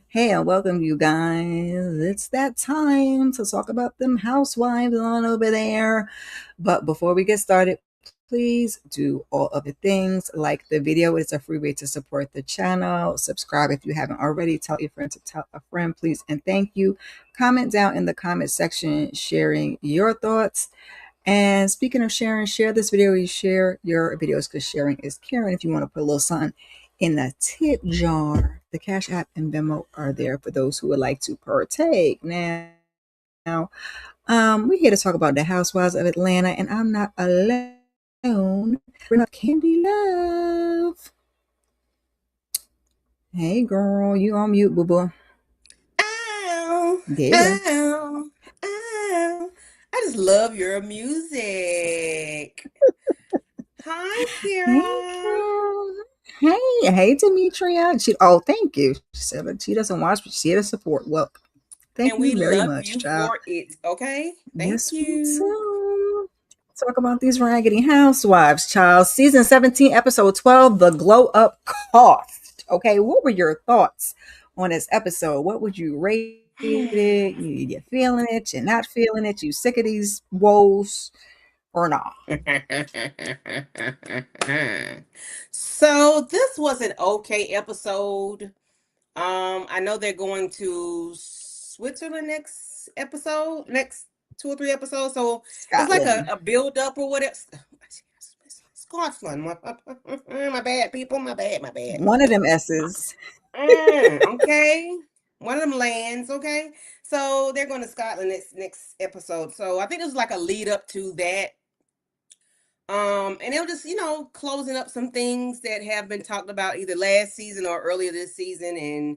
Hey, and welcome, you guys. It's that time to talk about them housewives on over there. But before we get started, please do all of the things. Like the video, it's a free way to support the channel. Subscribe if you haven't already. Tell your friend to tell a friend, please, and thank you. Comment down in the comment section sharing your thoughts. And speaking of sharing, share this video. You share your videos because sharing is caring. If you want to put a little something in the tip jar, the Cash App and Venmo are there for those who would like to partake. Now, we're here to talk about the Housewives of Atlanta, and I'm not alone. We're not Candy Love. Hey, girl, you on mute, boo boo. Ow, There you go. ow, ow. I just love your music. Hi, Hey, Kira. girl. Hey, Demetria. Thank you. She said, but she doesn't watch, but she's here to support. Well, thank And we you very love much, you child. for it, okay? Thank Yes, we you. do. Talk about these raggedy housewives, child. Season 17, episode 12, The Glow Up Cost. Okay, what were your thoughts on this episode? What would you rate it? You feeling it? You're not feeling it? You sick of these woes or not? So this was an okay episode. I know they're going to Switzerland next 2 or 3 episodes. So it's like a, Scotland. a build up or whatever. Scotland. My bad, people. My bad. One of them S's. Okay. One of them lands, okay? So they're going to Scotland next episode. So I think it was like a lead up to that. And it was just, closing up some things that have been talked about either last season or earlier this season, and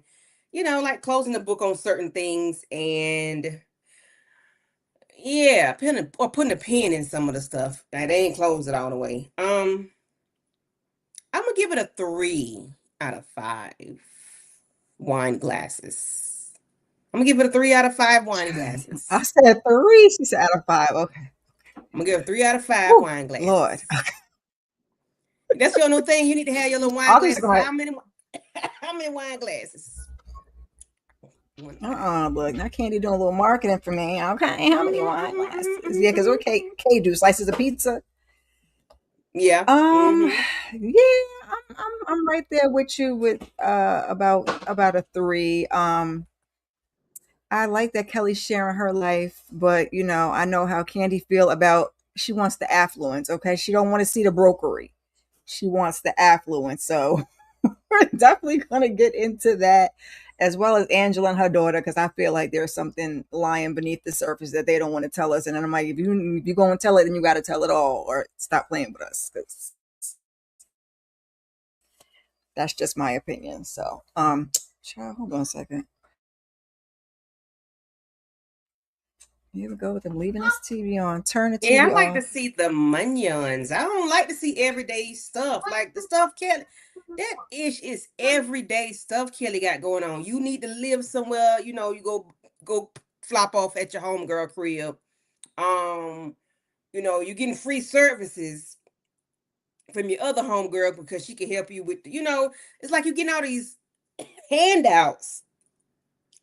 like closing the book on certain things, and yeah, putting a pin in some of the stuff. Now, they ain't closed it all the way. I'm gonna give it a 3 out of 5 wine glasses. I'm gonna give it a 3 out of 5 wine Child, glasses. I said three. She said out of five. Okay. I'm gonna give it 3 out of 5 Whew, wine Lord. glasses. That's your new thing. You need to have your little wine All these glasses. going, How many wine glasses? look, now Candy doing a little marketing for me. Okay, how many wine glasses? Yeah, because what Mm-hmm. K do? Slices of pizza? Yeah. Um, Mm-hmm. yeah, I'm right there with you with about a three. I like that Kelly's sharing her life, but I know how Candy feel about she wants the affluence, okay? She don't want to see the brokery. She wants the affluence. So we're definitely gonna get into that as well as Angela and her daughter, because I feel like there's something lying beneath the surface that they don't want to tell us. And then I'm like, if you go and tell it, then you gotta tell it all or stop playing with us. Because that's just my opinion. So child, hold on a second. Here we go with them leaving this TV on. Turn the Yeah, I TV like to off. see the munions. I don't like to see everyday stuff. Like the stuff Kelly, that ish is everyday stuff Kelly got going on. You need to live somewhere, you go flop off at your homegirl crib. Um, you're getting free services from your other homegirl because she can help you with, it's like you're getting all these handouts,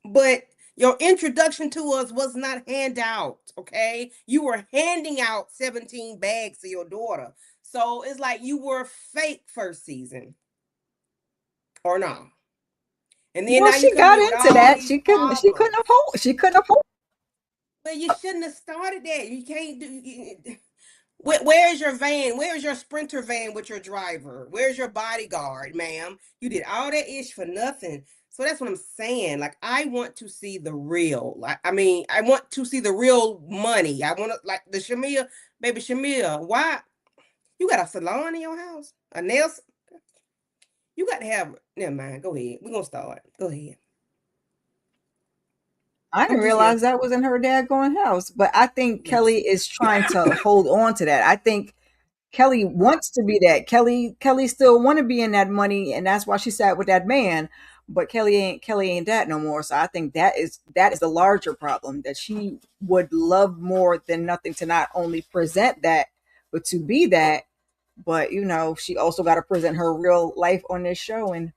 but your introduction to us was not handout, okay? You were handing out 17 bags to your daughter. So it's like you were fake first season or no. And then Well, now you she coming got in with into all that. these She couldn't problems. uphold. She couldn't uphold. But you shouldn't have started that. You can't do. Where's your van? Where's your sprinter van with your driver? Where's your bodyguard, ma'am? You did all that ish for nothing. So that's what I'm saying. Like, I want to see the real. Like, I mean, I want to see the real money. I want to, like, the Shamia, baby Shamia. Why you got a salon in your house? A nails? You got to have. Never mind. Go ahead. We're gonna start. Go ahead. I I'm didn't just here. realize that was in her daggone house. But I think Kelly Yes. is trying to hold on to that. I think Kelly wants to be that. Kelly still want to be in that money, and that's why she sat with that man. But Kelly ain't that no more. So I think that is the larger problem, that she would love more than nothing to not only present that, but to be that. But she also got to present her real life on this show, and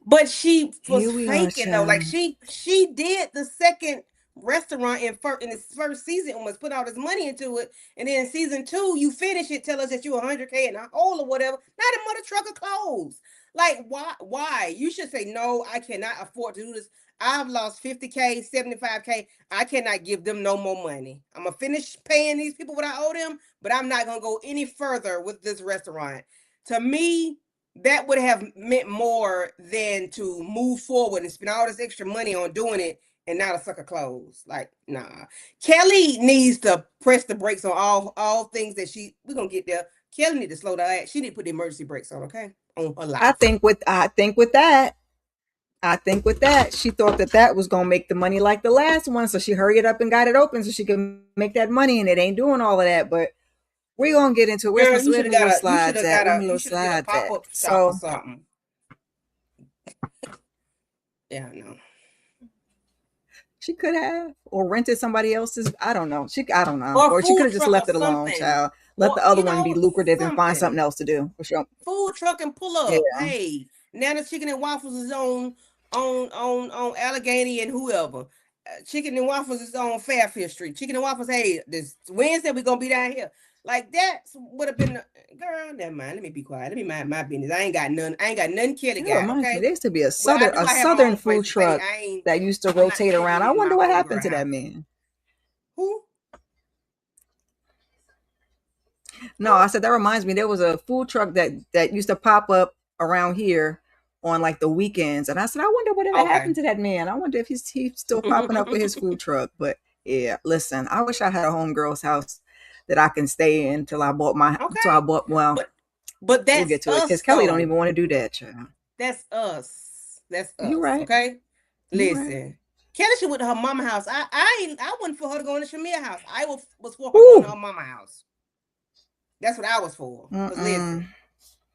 But she was Here we are, faking though. Like child. she did the second restaurant in the first season and was put all this money into it. And then season two, you finish it, tell us that you 100K in a hole or whatever. Not a mother truck of clothes. Like why? Why? You should say no. I cannot afford to do this. I've lost 50K, 75K. I cannot give them no more money. I'm gonna finish paying these people what I owe them, but I'm not gonna go any further with this restaurant. To me, that would have meant more than to move forward and spend all this extra money on doing it and not a sucker clothes. Like, nah. Kelly needs to press the brakes on all things that we're gonna get there. Kelly need to slow down. She need to put the emergency brakes on, okay? On her I life. think with I think with that, I think with that, she thought that that was gonna make the money like the last one, so she hurried up and got it open so she could make that money, and it ain't doing all of that. But we're gonna get into it. Girl, Where them little should slides have at? got Where them a little you should have did a slides at? pop-up shop or So something. Yeah, I know. she could have, or rented somebody else's. I don't know. I don't know, Or a or she could food have just truck or left it alone, something. child. Let Or, the other one be lucrative and find something something. else to do. For sure. Food truck and pull Yeah. up. Hey, now the chicken and waffles is on Allegheny and whoever. Chicken and waffles is on Fairfield Street. Chicken and waffles. Hey, this Wednesday we gonna be down here. Like that would have been girl. Never mind. Let me be quiet. Let me mind my business. I ain't got none. I ain't got nothing Kelly That got. reminds me. Okay. There used to be Well, I do. a I have my southern own place food to stay. truck I ain't. that used to I'm not rotate staying around. I in my wonder what happened homegirl to that house. man. Who? No, Who? I said that reminds me. There was a food truck that used to pop up around here on like the weekends, and I said, I wonder whatever Okay. happened to that man. I wonder if he's still popping up with his food truck. But yeah, listen, I wish I had a homegirl's house that I can stay in till Okay. I bought. Well, But but we'll that's get to it because us Kelly don't though. even want to do that. Child. That's us. That's You us. right. Okay. You right. Listen. Kelly should went to her mama house. I wasn't for her to go in the Shamia house. I was for her going to Woo. her mama house. That's what I was for. Cause Mm-mm. listen,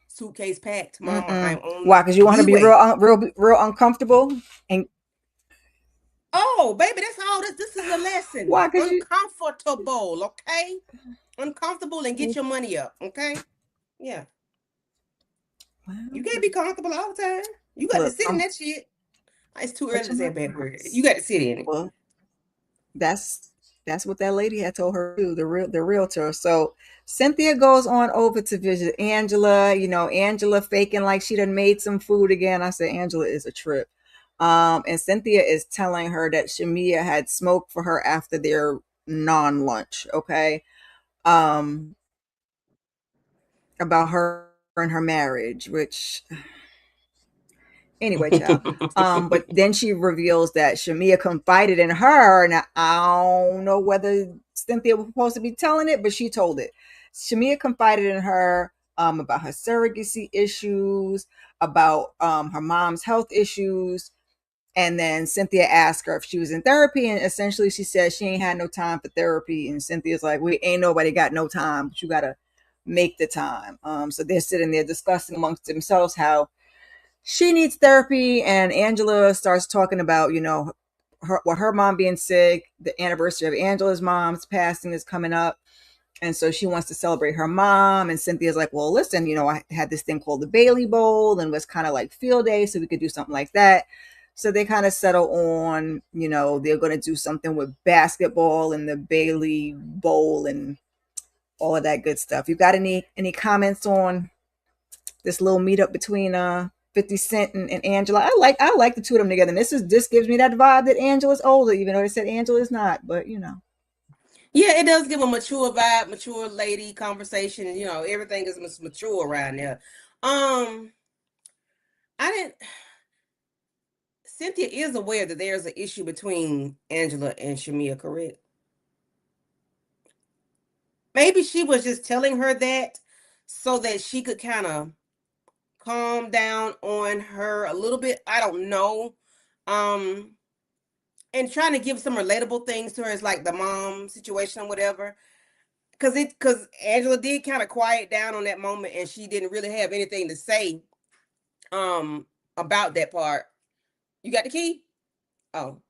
suitcase packed, mama. I'm Mm-mm. on Why? Because you want to the be real, way. real uncomfortable, and Oh, baby, that's all this is a lesson. why? Because you. Uncomfortable, okay? Uncomfortable and get your money up, okay? Yeah. You Well, can't be comfortable all the time. You got to look, sit in that shit. It's too early what to your say a mouth. bad word. You got to sit in it. Well, that's what that lady had told her to the realtor. So Cynthia goes on over to visit Angela. You know, Angela faking like she done made some food again. I said Angela is a trip. And Cynthia is telling her that Shamia had smoked for her after their non-lunch. Okay. Um, about her and her marriage, which anyway, child. But then she reveals that Shamia confided in her. Now I don't know whether Cynthia was supposed to be telling it, but she told it. Shamia confided in her about her surrogacy issues, about her mom's health issues. And then Cynthia asked her if she was in therapy, and essentially she said she ain't had no time for therapy. And Cynthia's like, "We ain't nobody got no time, but you gotta make the time." So they're sitting there discussing amongst themselves how she needs therapy, and Angela starts talking about, her mom being sick. The anniversary of Angela's mom's passing is coming up, and so she wants to celebrate her mom. And Cynthia's like, well, listen, I had this thing called the Bailey Bowl, and was kind of like field day, so we could do something like that. So they kind of settle on, they're going to do something with basketball and the Bailey Bowl and all of that good stuff. You got any comments on this little meetup between 50 Cent and Angela? I like the two of them together. And this gives me that vibe that Angela's older, even though they said Angela is not. But Yeah, it does give a mature vibe, mature lady conversation, and everything is mature around there. Um, I didn't. Cynthia is aware that there's an issue between Angela and Shamia, correct? Maybe she was just telling her that so that she could kind of calm down on her a little bit. I don't know. Um, and trying to give some relatable things to her is like the mom situation or whatever. Because Angela did kind of quiet down on that moment and she didn't really have anything to say um about that part. You got the key? Oh.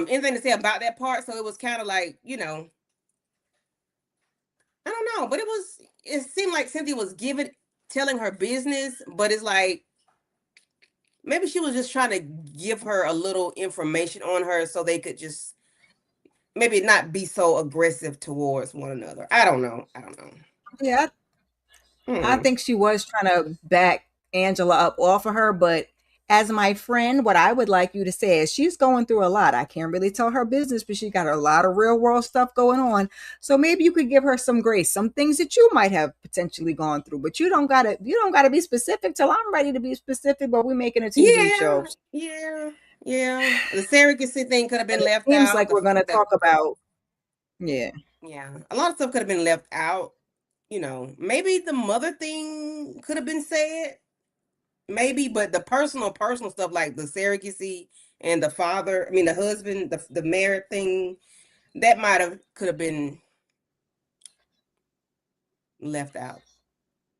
Anything to say about that part. So it was kind of like, I don't know, but it seemed like Cynthia was telling her business, but it's like maybe she was just trying to give her a little information on her so they could just maybe not be so aggressive towards one another. I don't know. I don't know. Yeah, I Hmm. think she was trying to back Angela up off of her, but as my friend, what I would like you to say is she's going through a lot. I can't really tell her business, but she got a lot of real world stuff going on. So maybe you could give her some grace, some things that you might have potentially gone through, but you don't gotta be specific till I'm ready to be specific, but we're making a TV Yeah, show. yeah, yeah. The surrogacy thing could have And been it left seems out. like we're gonna talk about, yeah. Yeah, a lot of stuff could have been left out. Maybe the mother thing could have been said. Maybe, but the personal stuff like the surrogacy and the father, I mean the husband, the married thing, that might have could have been left out.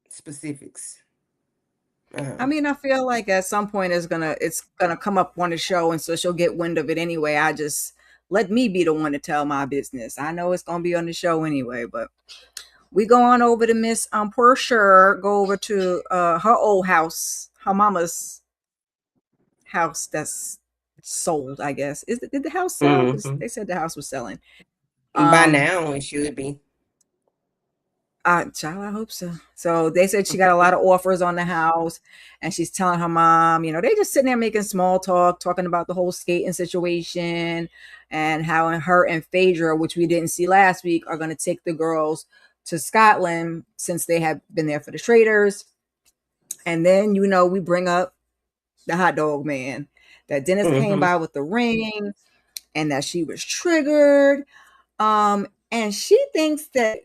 Specifics. I Uh-huh. mean, I feel like at some point it's gonna come up on the show, and so she'll get wind of it anyway. I just let me be the one to tell my business. I know it's gonna be on the show anyway, but we go on over to Miss Portia, go over to her old house, her mama's house that's sold, I guess. Did the house sell? Because Hmm. they said the house was selling. By Um, now, it should be. Child, I hope so. So they said she got a lot of offers on the house, and she's telling her mom, they just sitting there making small talk, talking about the whole skating situation and how her and Phaedra, which we didn't see last week, are going to take the girls to Scotland since they have been there for the traders. And then, we bring up the hot dog man that Dennis came Hmm. by with the ring and that she was triggered. And she thinks that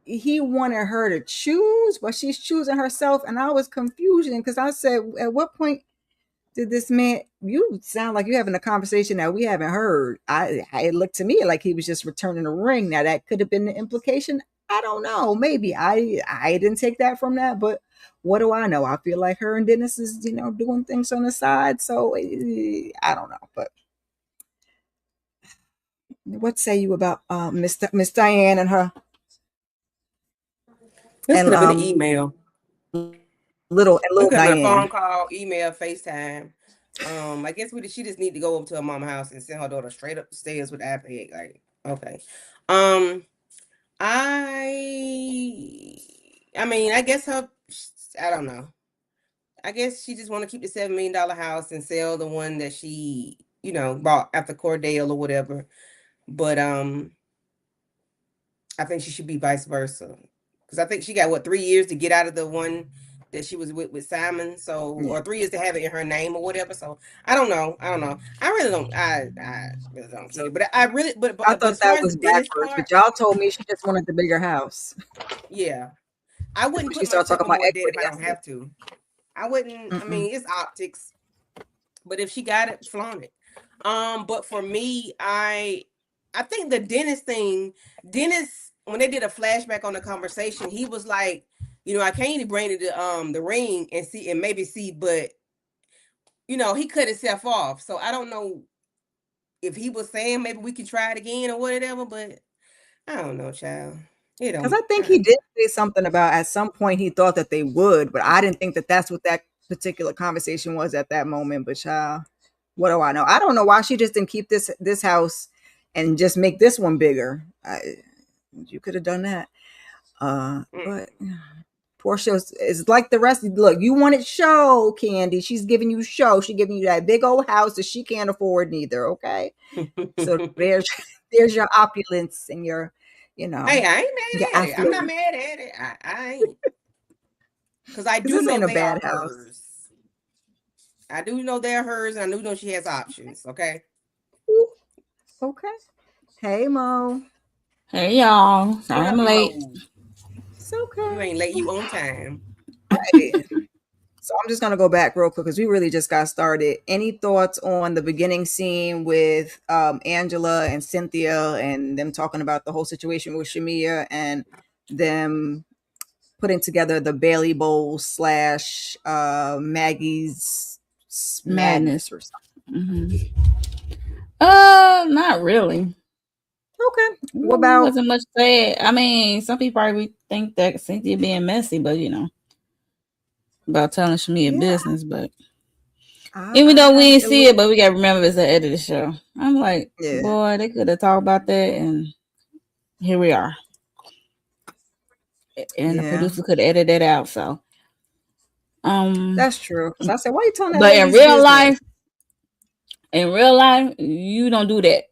he wanted her to choose, but she's choosing herself. And I was confusion because I said, at what point did this man? You sound like you're having a conversation that we haven't heard. It looked to me like he was just returning a ring. Now that could have been the implication. I don't know. Maybe I didn't take that from that, but what do I know? I feel like her and Dennis is doing things on the side. So I don't know. But what say you about Miss Diane and her This and could have been an email. It little could have been a Diane? phone call, email, FaceTime. I guess she just need to go over to her mama's house and send her daughter straight up the stairs with the iPad. Like, okay. Um, I, I mean, I guess I don't know. I guess she just want to keep the $7 million house and sell the one that she, bought after Cordell or whatever. But I think she should be vice versa. Because I think she got what 3 years to get out of the one that she was with Simon. So Yeah. or 3 years to have it in her name or whatever. So I don't know. I don't know. I really don't. I really don't care. But I really. I But thought as far that as the was Dennis backwards, part, but y'all told me she just wanted the bigger house. yeah, I wouldn't When she put started myself talking in about more debt if equity, I I don't said, have to. I wouldn't. I mm-mm. mean, it's optics. But if she got it, flaunt it. But for me, I think the Dennis thing, Dennis, when they did a flashback on the conversation, he was like, I can't even bring it to the ring and see and maybe see, but he cut himself off. So I don't know if he was saying maybe we can try it again or whatever, but I don't know, child. It Because don't I think he did say something about at some point he thought that they would, but I didn't think that that's what that particular conversation was at that moment. But child, what do I know? I don't know why she just didn't keep this house and just make this one bigger. You could have done that. But Portia is like the rest. Look, you wanted show, Candy. She's giving you show. She's giving you that big old house that she can't afford neither. Okay, so there's your opulence and you know, Hey, I ain't your mad at it. I'm not affluence. mad at it. I ain't. Because I Because do this know ain't a they are bad house. hers. I do know they're hers, and I do know she has options. Okay. Ooh, okay. Hey, Mo. Hey y'all, What sorry I'm up, late. Mo? It's You ain't late. okay. You on time. Right. So I'm just gonna go back real quick because we really just got started. Any thoughts on the beginning scene with Angela and Cynthia and them talking about the whole situation with Shamia and them putting together the Bailey Bowl slash Maggie's Madness. madness or something? hmm Not really. Okay. What Really about wasn't much said. I mean, some people probably think that Cynthia being messy, but about telling Shmia yeah? business. But Even I though we have didn't to see look. it, but we gotta remember it's the end of the show. I'm like, Yeah, boy, they could have talked about that, and here we are. And the yeah, producer could edit it out. So, um, that's true. Because I said, why are you telling that but lady's business? in real life, you don't do that.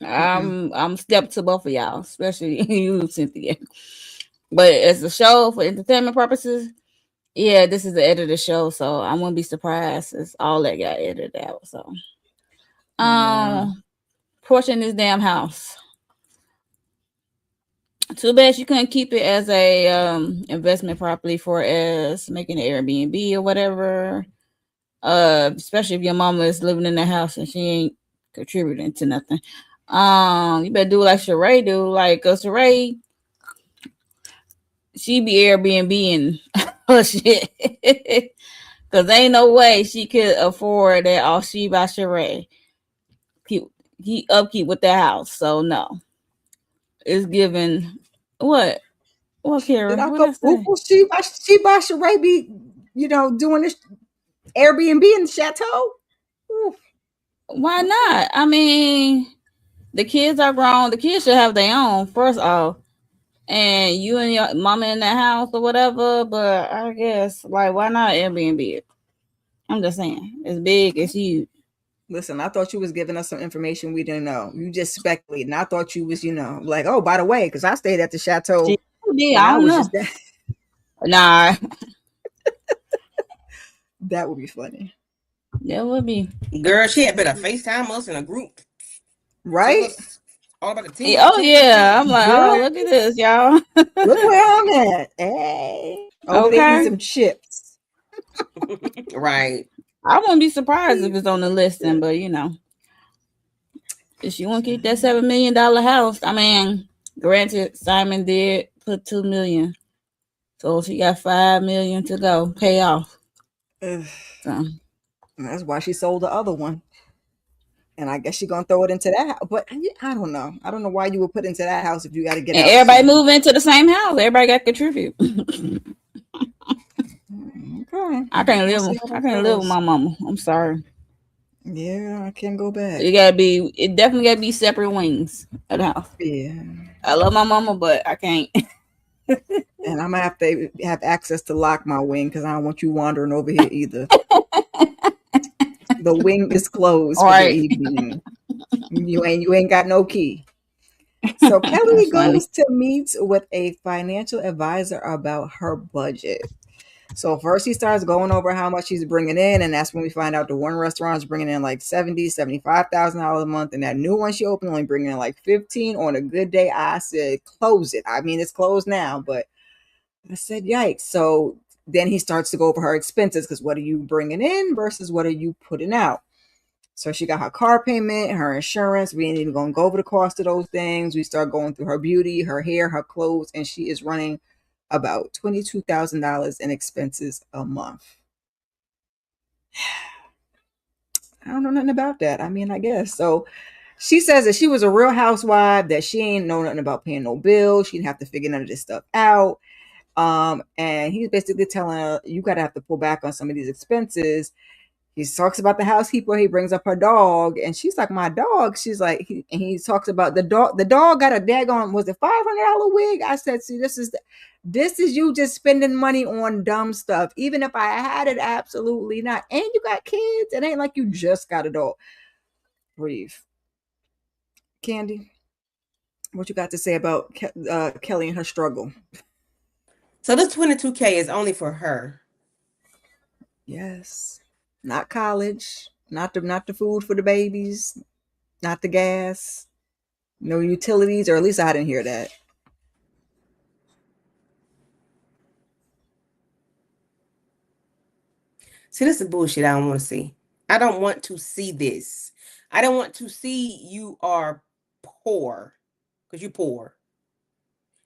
Mm-mm. I'm step to both of y'all, especially you, Cynthia. But as a show for entertainment purposes, yeah, this is the edited show, so I wouldn't be surprised. It's all that got edited out. So, Yeah. um, portion this damn house. Too bad you couldn't keep it as a investment property for as making an Airbnb or whatever. Especially if your mama is living in the house and she ain't contributing to nothing. You better do like Sheree do. Like, Sheree, she be Airbnb and her shit. Cause ain't no way she could afford that all she by Sheree. Keep he upkeep with that house. So no. It's given what? What, Did Kara? I What go I say? Google she by Sheree be, doing this Airbnb in the chateau? Oof. Why Okay. not? I mean, the kids are grown. The kids should have their own, first off. And you and your mama in that house or whatever, but I guess, like, why not Airbnb it? I'm just saying. It's big, it's huge. Listen, I thought you was giving us some information we didn't know. You just speculating. I thought you was, like, oh, by the way, because I stayed at the She chateau could be, when I I don't was know. just there. Nah, That would be funny. that would be. Girl, she had better FaceTime us in a group. Tell Right? us all about the Yeah, oh, team yeah. I'm team. like, Girl, oh, look at this, y'all. look where I'm at. Hey. Over there eating Okay. some chips. Right. I wouldn't be surprised if Eating it's on the some listing, chips. but if she want to keep that $7 million house, I mean, granted, Simon did put 2 million, so she got 5 million to go pay off. Ugh. So, That's why she sold the other one. And I guess she gonna throw it into that house. But I don't know. I don't know why you would put into that house if you got to get and out everybody soon. move into the same house. Everybody got to contribute. Okay, I we can't gonna live. see how I that can't live with goes. my mama. I'm sorry. Yeah, I can't go back. It gotta be. It definitely gotta be separate wings at the house. Yeah, I love my mama, but I can't. and I'm gonna have to have access to lock my wing because I don't want you wandering over here either. The wing is closed All for the right. evening. You ain't got no key. So Kelly That's funny. goes to meet with a financial advisor about her budget. So first he starts going over how much he's bringing in, and that's when we find out the one restaurant is bringing in like 75,000 dollars a month, and that new one she opened only bringing in like 15 on a good day. I said, close it. I mean, it's closed now, but I said, yikes. So then he starts to go over her expenses because what are you bringing in versus what are you putting out? So she got her car payment, her insurance. We ain't even gonna go over the cost of those things. We start going through her beauty, her hair, her clothes, and she is running about $22,000 in expenses a month. I don't know nothing about that. I mean, I guess. So she says that she was a real housewife, that she ain't know nothing about paying no bills. She didn't have to figure none of this stuff out. And he's basically telling her, you gotta have to pull back on some of these expenses. He talks about the housekeeper. He brings up her dog, and she's like, "My dog." She's like, he talks about the dog. The dog got a daggone, was it $500 wig? I said, "See, this is you just spending money on dumb stuff. Even if I had it, absolutely not. And you got kids. It ain't like you just got a dog." Breathe, Candy. What you got to say about Kelly and her struggle? So this 22K is only for her. Yes, not college, not the food for the babies, not the gas, no utilities, or at least I didn't hear that. See, this is bullshit I don't want to see. I don't want to see this. I don't want to see you are poor. Because you poor.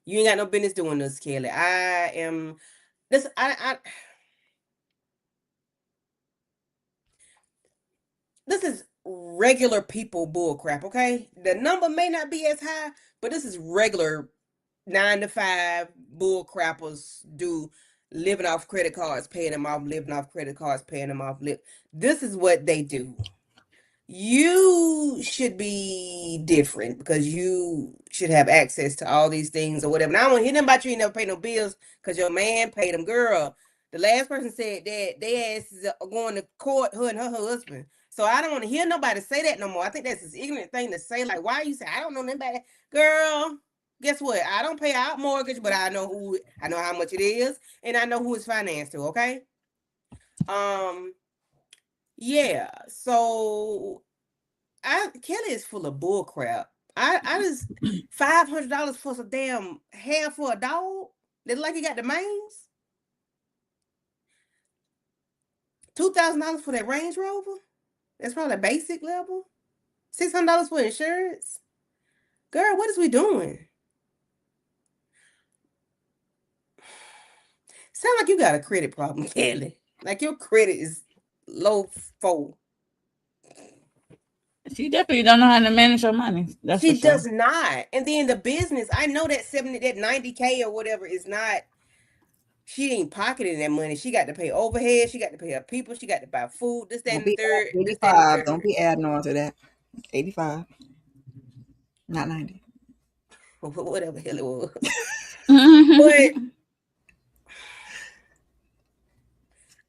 You ain't got no business doing this, Kelly. I am this I this is regular people bull crap, okay? The number may not be as high, but this is regular 9 to 5 bull crappers do. living off credit cards, paying them off, living off credit cards, paying them off. This is what they do. You should be different because you should have access to all these things or whatever. Now, I don't want to hear nothing about you ain't never pay no bills because your man paid them. Girl, the last person said that they asses are going to court, her and her husband. So I don't want to hear nobody say that no more. I think that's an ignorant thing to say. Like, why you say I don't know nobody? Girl, guess what? I don't pay out mortgage, but I know how much it is, and I know who it's financed to. Okay. Um. Yeah. So Kelly is full of bull crap. I just $500 for some damn hair for a dog. They like he got the mange. $2,000 for that Range Rover. That's probably basic level. $600 for insurance. Girl, what is we doing? Sound like you got a credit problem, Kelly. Like your credit is low for. She definitely don't know how to manage her money. That's for She sure. does not. And then the business, I know that 90K or whatever is not. She ain't pocketing that money. She got to pay overhead. She got to pay her people. She got to buy food. This, that, Don't and the be third. This, that, and the 85. Don't third. be adding on to that. 85, not 90. Whatever the hell it was. But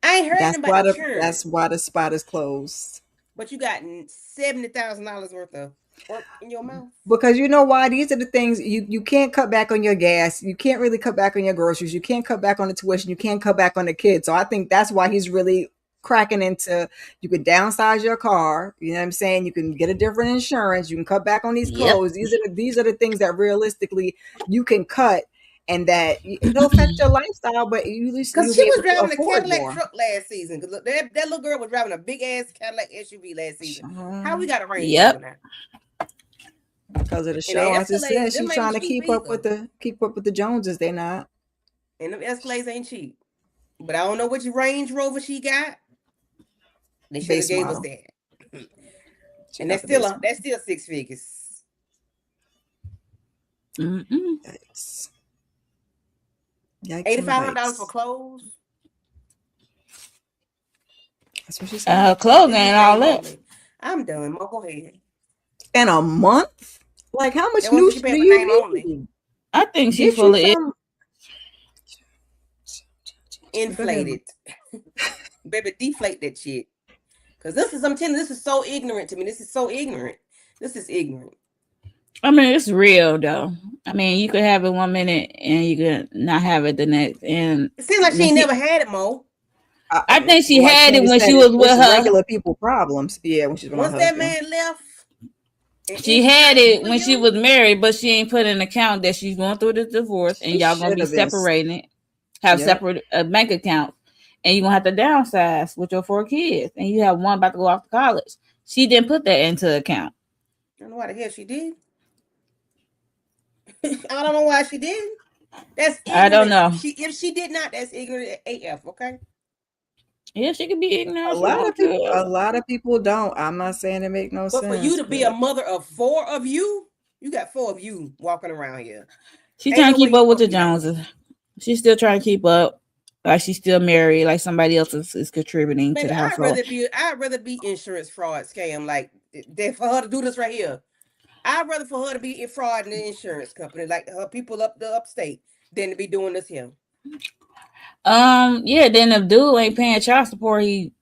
I ain't heard about the That's churn. why the spot is closed. But you got $70,000 worth of work in your mouth. Because you know why? These are the things you can't cut back on your gas. You can't really cut back on your groceries. You can't cut back on the tuition. You can't cut back on the kids. So I think that's why he's really cracking into you can downsize your car. You know what I'm saying? You can get a different insurance. You can cut back on these Yep. clothes. These are the things that realistically you can cut and that it'll affect your lifestyle, but at least Because you'll she be was able to driving a afford Cadillac more. truck last season. Because that little girl was driving a big ass Cadillac SUV last season. How we got a Range Rover Yep. now? Because of the And the show, I just Escalades, said them she's ain't trying to cheap either. keep up with the Joneses. They're not. And them Escalades ain't cheap. But I don't know which Range Rover she got. They should have Base gave us model. that. She And got the base model. that's still 6 figures. Mm-mm. Yikes. Yikes on the $8,500 for bikes. clothes. That's what she said. Clothing This is and all name that. only. I'm done. Mo, go ahead. In a month? Like how much That was what news you do paying for you name only. need? I think she Get full you of it. some. Go ahead. Inflated. Baby, deflate that shit. Because I'm telling you, this is so ignorant to me. This is so ignorant. This is ignorant. I mean, it's real though. I mean, you could have it 1 minute and you could not have it the next. And It seems like she when ain't she, never had it, Mo. I think she Like had it Candy when she said, was with it's her. regular people problems. Yeah, when she's with her Once that husband. man left, and She it's had nice it for when she you. was married, but she ain't put in account that she's going through the divorce and She y'all gonna should be have been. separated, have Yep. separate bank accounts, and you're gonna have to downsize with your 4 kids, and you have one about to go off to college. She didn't put that into account. I don't know why the hell she did. I don't know why she didn't. That's I don't ignorant. know. If she did not, that's ignorant AF. Okay. Yeah, she could be ignorant A if she lot want of people. to. A lot of people don't. I'm not saying it make no But for you sense, to be a but mother of four of you got four of you walking around here. She Ain't trying no to way keep you up with supposed the to be happy. Joneses. She's still trying to keep up. Like she's still married. Like somebody else is contributing to Baby, the household. I'd rather be insurance fraud scam like that for her to do this right here. I'd rather for her to be in fraud in the insurance company, like her people up the upstate, than to be doing this here. Yeah. Then if dude ain't paying child support, he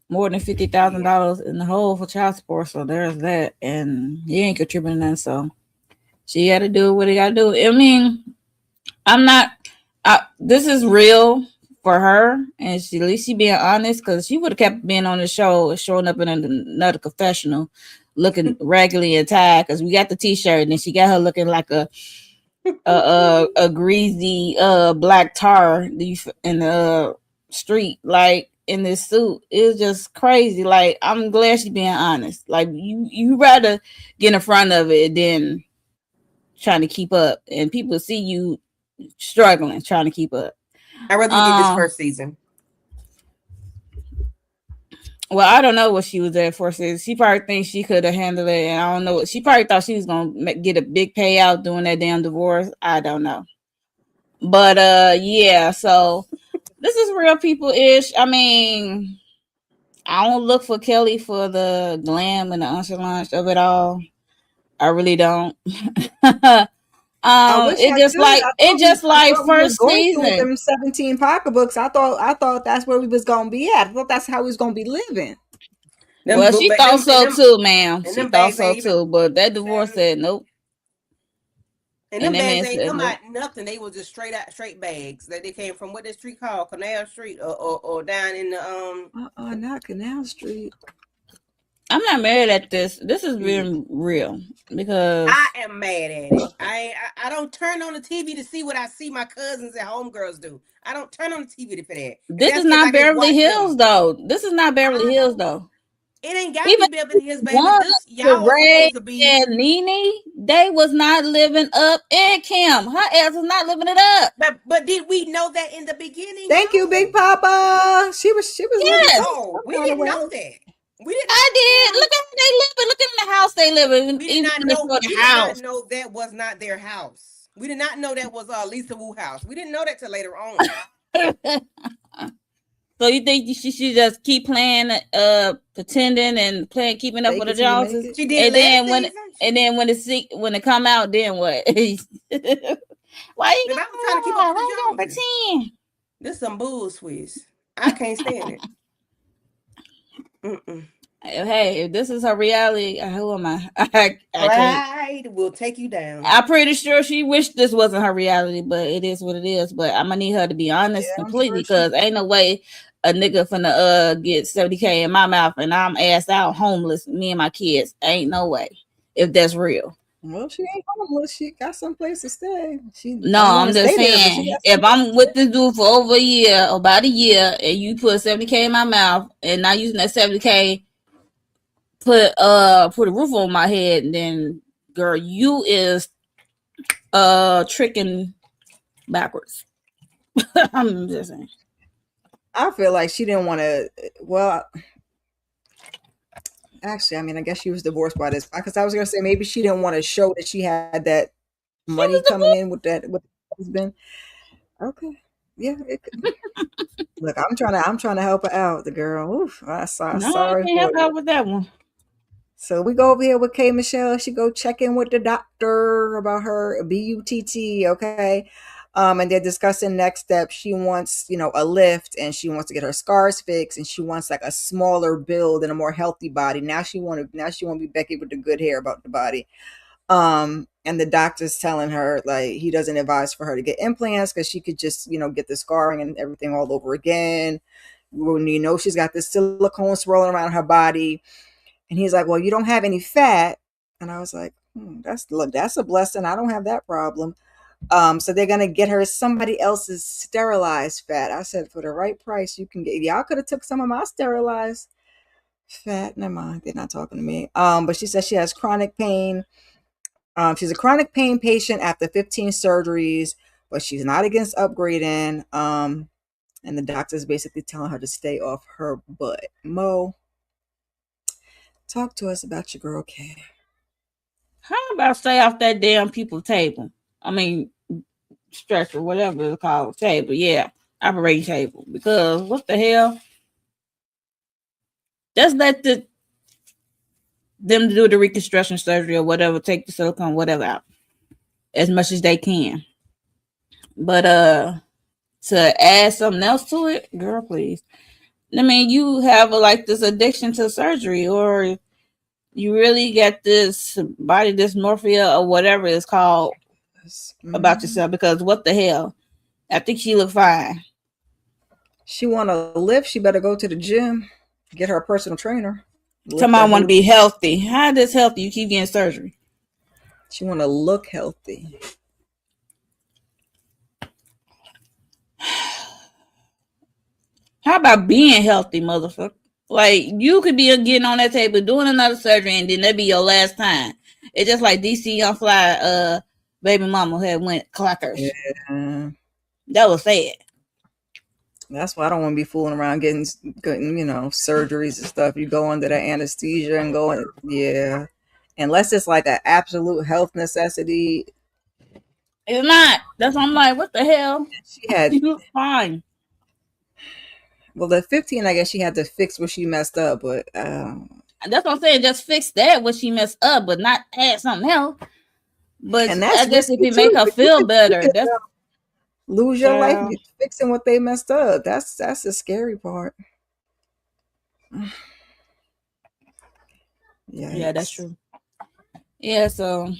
more than Shit. $50,000 in the hole for child support. So there's that, and he ain't contributing none. So she got to do what he got to do. I mean, I'm not. This is real for her, and she at least she being honest because she would have kept being on the show, showing up in another confessional, looking raggedy and tired. Because we got the T-shirt, and then she got her looking like a greasy black tar in the street, like in this suit. It was just crazy. Like I'm glad she's being honest. Like you rather get in front of it than trying to keep up, and people see you struggling trying to keep up. I'd rather you did this Um, first season. well, I don't know what she was there for. So she probably thinks she could have handled it, and I don't know. She probably thought she was gonna get a big payout doing that damn divorce. I don't know. But yeah, so this is real people ish. I mean, I don't look for Kelly for the glam and the entourage of it all. I really don't. I wish I could. I It just like thought we was first going to with season. them 17 pocketbooks. I thought that's where we was gonna be at. I thought that's how we was gonna be living. Them, Well, she but thought them so too, ma'am. and She them thought bags so ain't even too. But that divorce said nope, and and them that bags man ain't said come out nope. nothing. They was just straight bags that they came from what that street called Canal Street or down in the Not Canal Street. I'm not mad at this. This is yeah. being real I because am mad at it. I don't turn on the TV to see what I see my cousins and homegirls do. I don't turn on the TV for that. If this that's is the case, not I just Beverly watch Hills them. though. This is not Beverly I Hills know though. it ain't got to Even be Beverly Hills, baby. one This y'all was Sheree supposed to be, and Nene, they was not living up, and Kim, her ass was not living it up. but did we know that in the beginning? Thank you, Big No, Papa. She was living Yes, some no, we kind of didn't way. know that. We did I not did. Look at how they living. Look at the house they live in. we did Even not when they know show we the did not house. know that was not their house. We did not know that was Lisa Wu house. We didn't know that till later on. So you think she should just keep playing, pretending and playing, keeping up with Fake the it till you make Joneses, it. She did it and last then when season. when it come out, then what? Why you If I gotta was trying to keep up lie? with the Why you gotta Joneses, pretend? this some bull Swiss. I can't stand it. Mm-mm. Hey, if this is her reality, who am I? I can't. Pride will take you down. I'm pretty sure she wished this wasn't her reality, but it is what it is. But I'm gonna need her to be honest Yeah, I'm completely sure she. because ain't no way a nigga finna get 70K in my mouth and I'm ass out homeless, me and my kids. Ain't no way. If that's real. Well, she ain't homeless. She got some place to stay. She No, don't want I'm to just stay there, but she saying got some if place to I'm with stay. this dude for over a year, about a year, and you put 70K in my mouth and not using that 70K put a roof on my head, then girl, you is tricking backwards. I'm just saying. I feel like she didn't want to. Well, actually, I mean, I guess she was divorced by this because I was gonna say maybe she didn't want to show that she had that She money was coming divorced. in with the husband. Okay, yeah. Look, I'm trying to help her out. The girl, oof, No, I sorry can't for help you. out with that one. So we go over here with K Michelle. She go check in with the doctor about her BUTT. Okay. And they're discussing next steps. She wants, a lift and she wants to get her scars fixed and she wants like a smaller build and a more healthy body. Now she want to be Becky with the good hair about the body. And the doctor's telling her like he doesn't advise for her to get implants because she could just, get the scarring and everything all over again. When she's got this silicone swirling around her body and he's like, well, you don't have any fat. And I was like, that's a blessing. I don't have that problem. So they're gonna get her somebody else's sterilized fat. I said, for the right price, you can get. Y'all could have took some of my sterilized fat. Never mind, they're not talking to me. But she says she has chronic pain. She's a chronic pain patient after 15 surgeries, but she's not against upgrading. And the doctor's basically telling her to stay off her butt. Mo, talk to us about your girl Kay. How about stay off that damn people table? I mean, stretcher, whatever it's called, table. Yeah, operating table. Because what the hell? Just let them do the reconstruction surgery or whatever, take the silicone, whatever out as much as they can. But to add something else to it, girl, please. I mean, you have like this addiction to surgery, or you really got this body dysmorphia or whatever it's called about Mm-hmm. yourself. Because what the hell? I think she looked fine. She want to lift. She better go to the gym, get her a personal trainer, lift Somebody that want to booty. be healthy. How this healthy? You keep getting surgery. She want to look healthy. How about being healthy, motherfucker? Like you could be getting on that table doing another surgery, and then that be your last time. It's just like DC Young Fly, baby mama had went clockers. Yeah. That was sad. That's why I don't want to be fooling around getting surgeries and stuff. You go under that anesthesia and yeah. Unless it's like an absolute health necessity. It's not. That's why I'm like, what the hell? She had, You look fine. well, the 15, I guess she had to fix what she messed up, but That's what I'm saying. Just fix that what she messed up, but not add something else. But and I that's guess if risky it make too. her But feel you better, could that's lose your life child. fixing what they messed up. That's the scary part. Yeah, that's Yikes. true. Yeah, so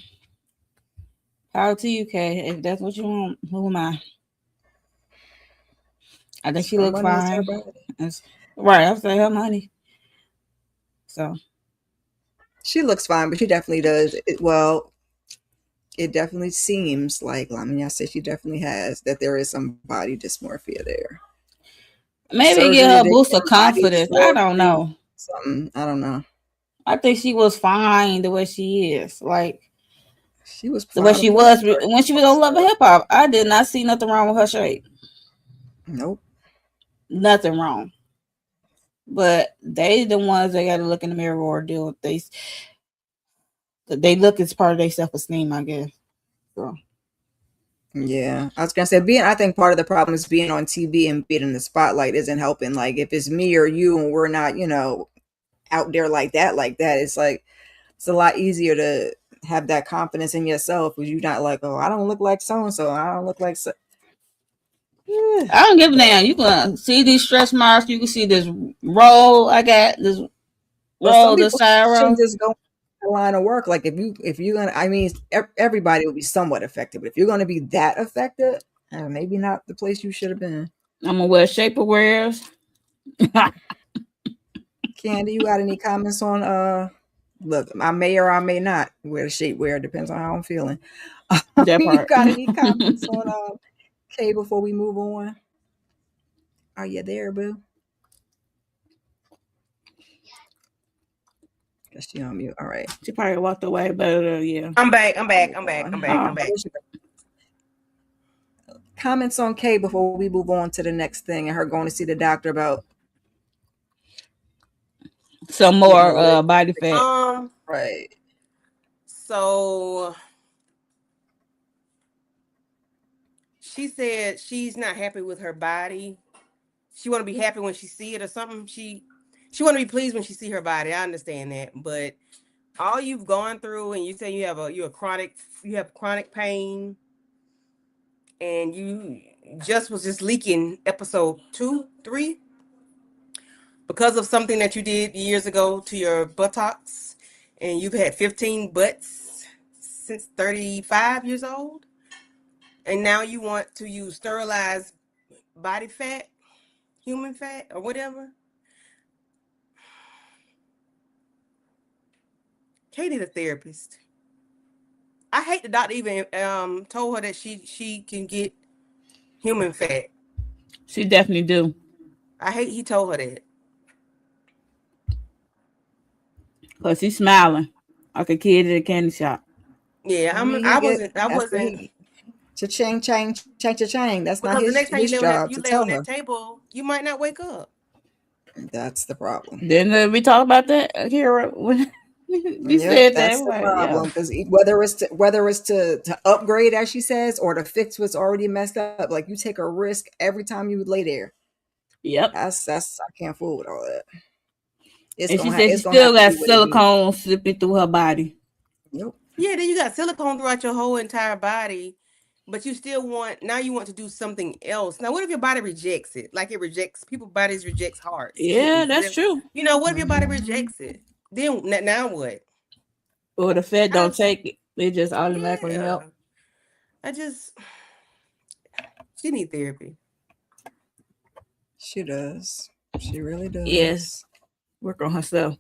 power to you, Kay. If that's what you want, who am I? I think It's she her look money, it's her fine. body. It's, right, I'm saying her money. So She looks fine, but she definitely does. Well, it definitely seems like, I mean, I say she definitely has, that there is some body dysmorphia there. maybe give Surgery her to a boost of get body confidence. I don't dysmorphia, know. something. I don't know. I think she was fine the way she is. Like She was the way fine she before she was started when she was doing on Love and stuff. Hip Hop. I did not see nothing wrong with her shape. Nope. Nothing wrong. But they the ones that got to look in the mirror or deal with they look as part of their self esteem, I guess. So Yeah, I was gonna say being. I think part of the problem is being on TV and being in the spotlight isn't helping. Like if it's me or you and we're not, out there like that, it's like it's a lot easier to have that confidence in yourself because you're not like, oh, I don't look like so and so. I don't look like so. Yeah. I don't give a But damn. You can see these stretch marks. You can see this roll. I got this but some roll, the people side shouldn't roll. just go the line of work. Like if you're gonna, I mean, everybody will be somewhat affected, but if you're gonna be that affected, maybe not the place you should have been. I'm gonna wear shaper wears. Candy, you got any comments on look, I may or I may not wear the shapewear, depends on how I'm feeling. That You part. got any comments on Kay before we move on? Are you there, boo? Guess she on mute. All right. She probably walked away, but yeah. I'm back. I'm back. I'm back. Oh, I'm back. I'm Oh, back. comments on Kay before we move on to the next thing and her going to see the doctor about some getting more all that. body fat. Right. So she said she's not happy with her body. She want to be happy when she see it or something. She want to be pleased when she see her body. I understand that, but all you've gone through, and you say you have chronic pain, and you just was just leaking episode 2, 3 because of something that you did years ago to your buttocks, and you've had 15 butts since 35 years old, and now you want to use sterilized body fat, human fat, or whatever. Katie, the therapist. I hate the doctor even told her that she can get human fat. She definitely do. I hate he told her that. Cause she's smiling like a kid at a candy shop. Yeah, I mean, I he get wasn't I that's what wasn't he cha-ching, chang, chang, cha-chang. That's not because the next time his job you to lay on tell that her. table, you might not wake up. That's the problem. Didn't we talk about that here when we Yep, said that? that's We're the like, yeah, problem. Because whether it's to upgrade, as she says, or to fix what's already messed up, like you take a risk every time you lay there. yep. That's I can't fool with all that. And she said she It's gonna still have to got be what it be. silicone slipping through her body. Yep. Yeah, then you got silicone throughout your whole entire body, but you still want now you want to do something else. Now, what if your body rejects it? Like it rejects people's bodies rejects hearts, Yeah, kidneys. that's true. What if your body Hmm. rejects it? Then now what? Or the fed I don't take it; they just automatically yeah. help. I just she need therapy. She does. She really Yes, does. work on herself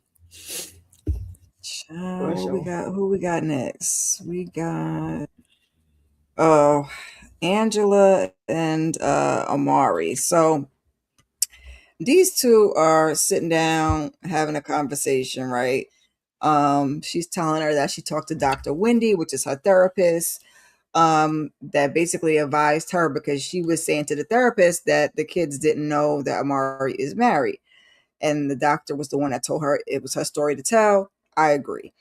for What we sure. got? Who we got next? We got oh Angela and Amari. So these two are sitting down having a conversation, right? She's telling her that she talked to Dr. Wendy, which is her therapist, that basically advised her because she was saying to the therapist that the kids didn't know that Amari is married. And the doctor was the one that told her it was her story to tell. I agree.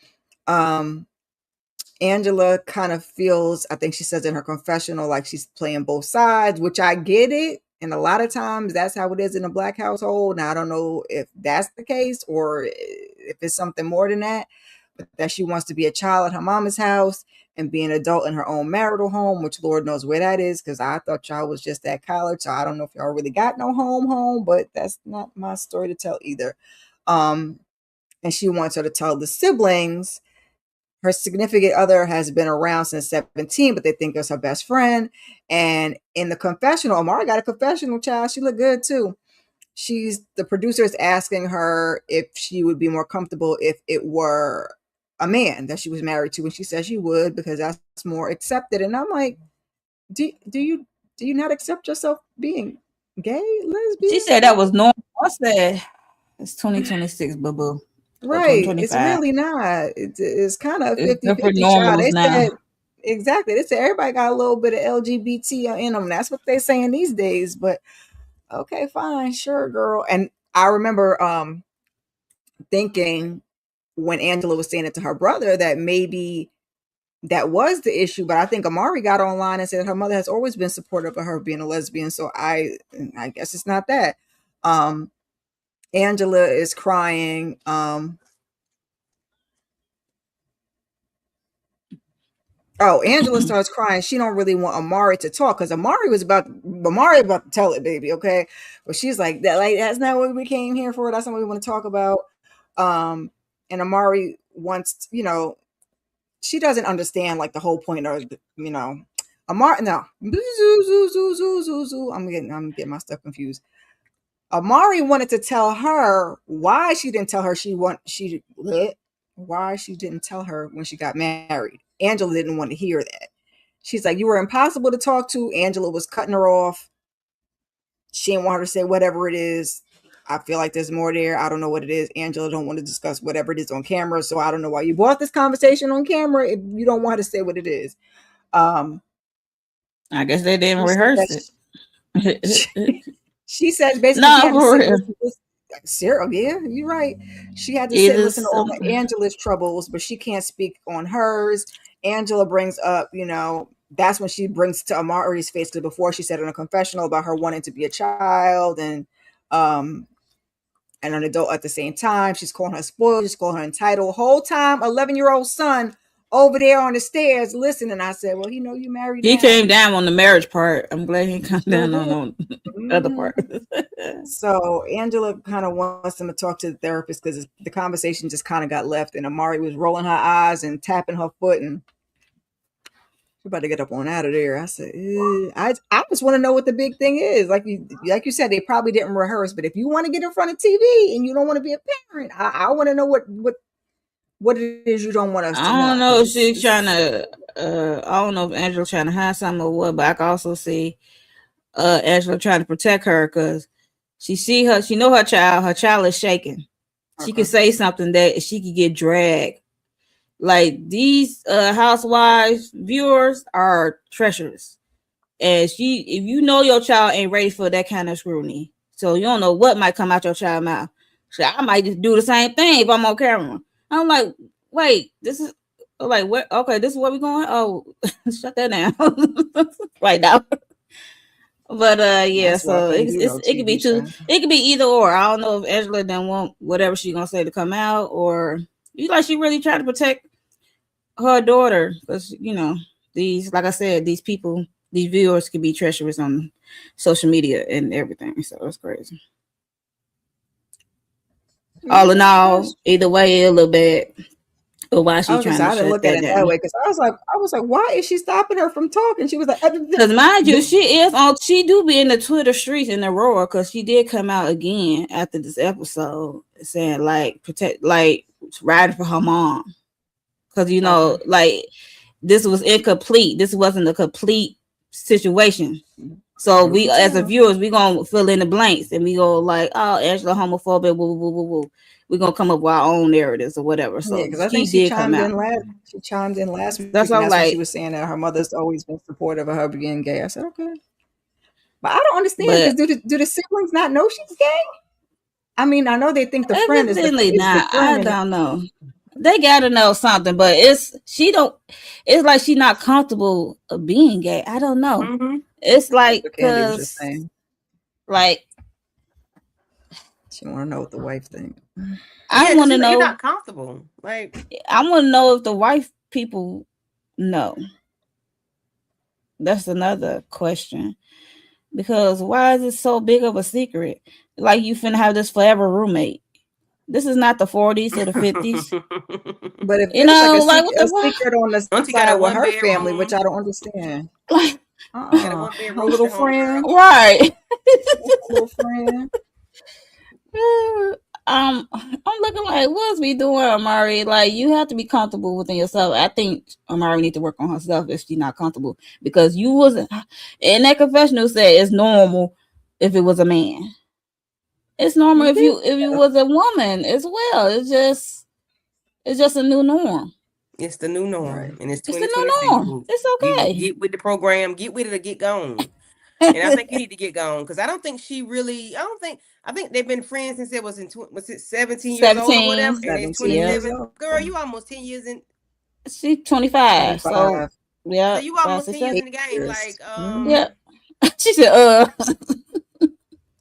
Um, Angela kind of feels, I think she says in her confessional, like she's playing both sides, which I get it. And a lot of times that's how it is in a black household. Now, I don't know if that's the case or if it's something more than that, but that she wants to be a child at her mama's house and be an adult in her own marital home, which Lord knows where that is, because I thought y'all was just at college. So I don't know if y'all really got no home, but that's not my story to tell either. Um, and she wants her to tell the siblings her significant other has been around since 17, but they think it's her best friend. And in the confessional, Amara got a confessional, child. She looked good too. The producer is asking her if she would be more comfortable if it were a man that she was married to, and she says she would because that's more accepted. And I'm like, do you not accept yourself being gay, She lesbian? said that was normal. I said it's 2026, boo boo, or Right. It's 2025. really not. It's kind of It's different 50-50, child. normals They now. said, exactly. They said everybody got a little bit of LGBT in them. That's what they're saying these days. But okay, fine, sure, girl. And I remember thinking when Angela was saying it to her brother that maybe that was the issue. But I think Amari got online and said her mother has always been supportive of her being a lesbian. So I guess it's not that. Um, Angela is crying. Oh, Angela starts crying. She don't really want Amari to talk because Amari about to tell it, baby. Okay, but she's like that. Like that's not what we came here for. That's not what we want to talk about. Um, and Amari wants, she doesn't understand like the whole point of, Amari. No, I'm getting my stuff confused. Amari wanted to tell her why she didn't tell her why she didn't tell her when she got married. Angela didn't want to hear that. She's like, you were impossible to talk to. Angela was cutting her off. She didn't want her to say whatever it is. I feel like there's more there. I don't know what it is. Angela don't want to discuss whatever it is on camera. So I don't know why you brought this conversation on camera if you don't want her to say what it is. Um, I guess they didn't she said rehearse that it. she said basically she No, had to for sit and real. listen. Sarah, yeah, you're right. She had to sit and Either listen to all of something. Angela's troubles, but she can't speak on hers. Angela brings up, that's when she brings to Amari's face, because before she said in a confessional about her wanting to be a child um and an adult at the same time. She's calling her spoiled, she's calling her entitled. Whole time, 11-year-old son over there on the stairs listening. I said, well, you married He now. came down on the marriage part. I'm glad he He come sure down did. on the other Hmm. part. So Angela kind of wants them to talk to the therapist because the conversation just kind of got left, and Amari was rolling her eyes and tapping her foot, and we're about to get up on out of there. I said, I just want to know what the big thing is. Like you said, they probably didn't rehearse, but if you want to get in front of TV and you don't want to be a parent, I want to know what it is you don't want us to I don't know, know if because she's trying to. I don't know if Angela trying to hide something or what, but I can also see Angela trying to protect her because she know her child. Her child is shaking. She could okay, say something that she could get dragged. Like these housewives viewers are treacherous. And if you know your child ain't ready for that kind of scrutiny, so you don't know what might come out your child's mouth. So I might just do the same thing if I'm on camera. I'm like, wait, this is like what? Okay, this is where we going. Oh, shut that down right now. But yeah, that's why I so couldn't do no it could be TV two. show. It could be either or. I don't know if Angela didn't want whatever she gonna say to come out, or you like she really tried to protect her daughter because these, like I said, these people, these viewers can be treacherous on social media and everything. So it's crazy. All in all, That's either way, a little bit. But why I she was gonna trying say to I didn't shut look at that it that down? way because I was like, why is she stopping her from talking? She was like, Because mind you, she is on. She do be in the Twitter streets in the RHOA because she did come out again after this episode saying like protect, like riding for her mom because okay, like this was incomplete. This wasn't a complete situation. So truth we, be as a told, viewers, we gonna fill in the blanks and we go like, oh, Angela homophobic, woo, woo, woo, woo. We gonna come up with our own narratives or whatever. yeah, So because I she think she did come chimed out. in last. She chimed in last week, That's and all. that's when she Like, was saying that her mother's always been supportive of her being gay. I said, okay, but I don't understand because but do the siblings not know she's gay? I mean, I know they think the friend is the evidently is the not. friend, I and don't know. they gotta know something, but it's she don't. It's like she not comfortable of being gay. I don't know. Mm-hmm. It's That's like what Candy was just because saying. like She want to know what the wife thinks. I Yeah, want because to you're know. not comfortable. Like, I want to know if the wife people know. That's another question. Because why is it so big of a secret? Like you finna have this forever roommate. This is not the 40s or the 50s. But if You there's like know, like what a the secret on the Auntie got side a with one her family, which bedroom. I don't understand. what? Got a one Her bedroom with little your friend, homegirl. Right. little friend. I'm looking like, what's we doing, Amari? Like, you have to be comfortable within yourself. I think Amari need to work on herself if she's not comfortable because you wasn't. In that confessional said it's normal if it was a man. It's normal if you was a woman as well. It's just a new norm. It's the new Right. norm, and it's It's the new 2026, norm. boo. It's okay. Get with the program, get with it or get gone. And I think you need to get gone because I don't think she really. I don't think. I think they've been friends since it was was it 17 years old or whatever, 17. and it's 17 Yep. years 27. old. Girl, you almost 10 years in. She's 25. So 25. So yep, you five, almost six, 10 years seven. in the game. 8 years. Like, Yep. She said,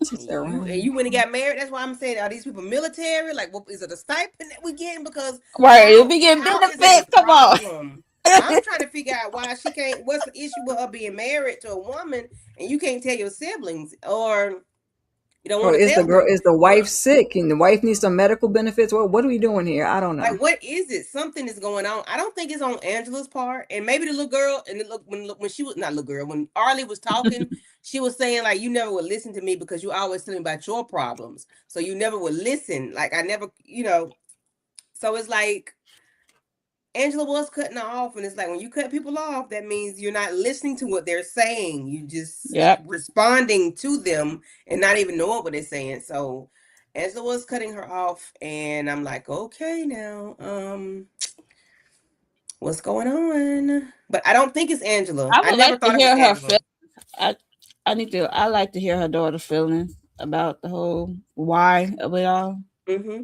She said, right. you went and got married. That's why I'm saying, are these people military? Like, what is it, a stipend that we getting? Because right, you'll be getting how is it a benefits. Come on. problem? I'm trying to figure out why she can't. What's the issue with her being married to a woman and you can't tell your siblings, or you don't Or want to is the tell girl them? is the What, wife sick? And the wife needs some medical benefits? What are we doing here? I don't know. like, what is it? Something is going on. I don't think it's on Angela's part, and maybe the little girl. And look, when she was not little girl, when Arlie was talking, she was saying like, "You never would listen to me because you always tell me about your problems, so you never would listen. Like I never, you know." So it's like Angela was cutting her off, and it's like when you cut people off, that means you're not listening to what they're saying. You just Yep. responding to them and not even knowing what they're saying. So Angela was cutting her off, and I'm like, okay, now, what's going on? But I don't think it's Angela. I I would never like to thought it was hear her Angela. feel. I I like to hear her daughter's feelings about the whole why of it all. Mm-hmm.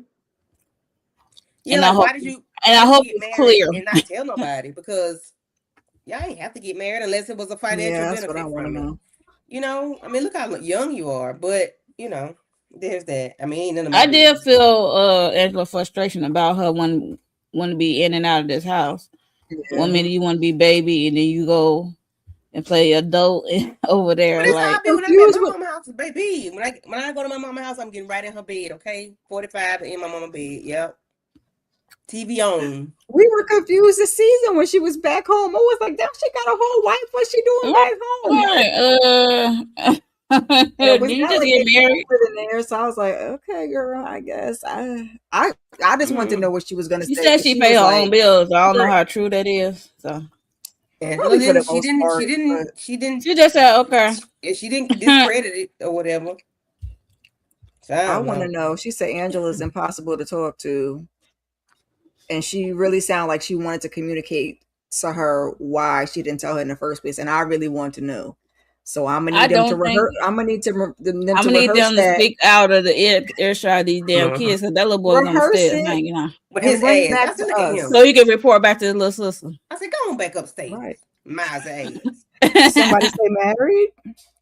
Yeah, And like why I did you hope get it's married clear. and not tell nobody? Because y'all ain't have to get married unless it was a financial Yeah, that's what I benefit want to from it. know. You know, I mean, look how young you are, but you know, there's that. I mean, ain't none of my I did business. feel Angela frustration about her want to be in and out of this house. One Yeah. minute you want to be baby, and then you go and play adult over But there. that's how I Like, be when I'm at Confused my with mama house, baby. When I go to my mama house, I'm getting right in her bed. Okay, 45 in my mama bed. Yep, TV on. we were confused this season when she was back home. I was like, damn, she got a whole wife. What's she doing right, back home? right. And it Did was you not just like get they married? filmed it in there. So I was like, okay, girl, I guess. I just wanted to know Mm. what she was gonna She say said because she she pay was her like, own bills. I don't know you're how true that is. So Angela probably for didn't. the most part, but She didn't. she just said, okay. Yeah, she didn't discredit it or whatever. So I I don't want to know. know. She said Angela's impossible to talk to, and she really sounded like she wanted to communicate to her why she didn't tell her in the first place, and I really want to know. So I'm gonna I need them to don't think rehearse. I'm gonna need them I'm to gonna need rehearse them to that, speak out of the earshot of these damn Uh-huh. kids because that little boy's on the rehearse stairs it, hanging out. With and his bring it ass, back I said, to "Look at us. So him." you can report back to the little sister. I said, "Go on back Right? upstairs, Miles ass." Did somebody say married?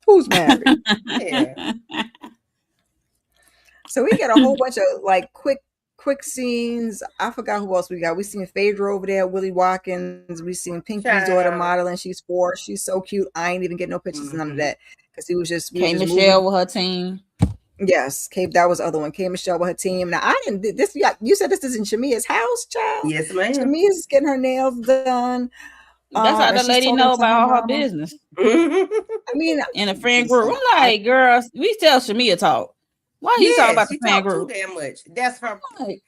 Who's married? Yeah. So we get a whole bunch of like quick scenes. I forgot who else we got. We seen Phaedra over there, Willie Watkins. We seen Pinky's daughter Child. modeling. She's 4. She's so cute. I ain't even get no pictures, none of Mm-hmm. that, because we was K just moving. Michelle with her team. Yes, Kate. That was the other one. Kay Michelle with her team. Now I didn't. This you said this is in Shamia's house, child. Yes, ma'am. Shamia's getting her nails done. That's how And the she's lady talking know to her about all her mama. business I mean, in the friend group. listen, I'm like, girl, we tell Shamia talk. Why you talk Yes, about the she friend talked too group? damn much. That's her. Like,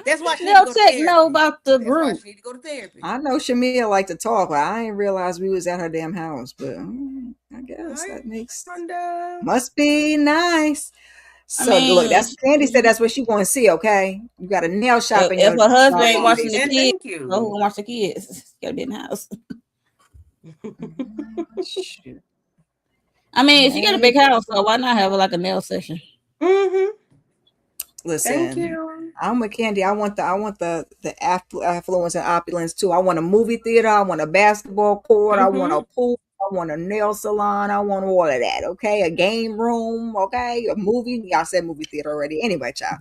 That's why she need to they'll go to check know therapy. about the That's why group. she need to go to therapy. I know Shamia liked to talk, but I didn't realize we was at her damn house. But I All guess right, that makes Honda. must be nice. I So look, mean, that's Candy said that's what she want to see. Okay, you got a nail shop in if your her husband ain't doggone watching Please the and basement. kids, thank so who you. gonna watch the kids? Gotta be in the house. Shoot. I mean, she got a big Hey, house, so why not have like a nail session? Mm-hmm. Thank listen, you. I'm with Candy. I want the affluence and opulence too. I want a movie theater. I want a basketball court. I want a Mm-hmm. pool. I want a nail salon. I want all of that. Okay, a game room. Okay, a movie. Y'all said movie theater already. Anyway, child.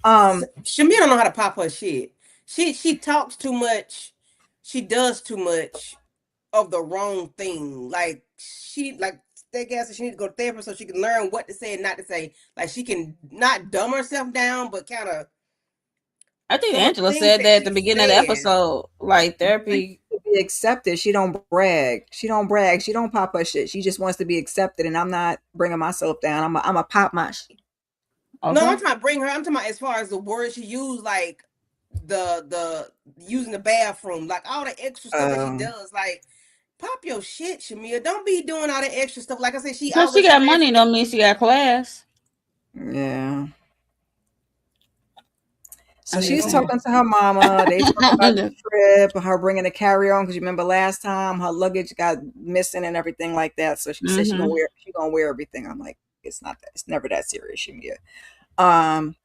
Um, Shamir don't know how to pop her shit. She talks too much. She does too much of the wrong thing. Like that gas she need to go to therapy so she can learn what to say and not to say. Like she can not dumb herself down, but kind of I think some of the Angela things said that that at the she beginning of the says. episode. Like she therapy. to be accepted. She don't brag. She don't brag. She don't pop her shit. She just wants to be accepted. And I'm not bringing myself down. I'm a pop my shit. No, I'm Okay. talking about bring her. I'm talking about as far as the words she used, like the using the bathroom, like all the extra stuff that she Um, does. Like pop your shit, Shamia. Don't be doing all the extra stuff. Like I said, she Because she always got money flashing. don't mean she got class. yeah. So I'm just she's saying. talking to her mama. They talk about the trip, her bringing a carry on because you remember last time her luggage got missing and everything like that. So she said Mm-hmm. she gonna wear everything. I'm like, it's not that. It's never that serious, Shamia. Um,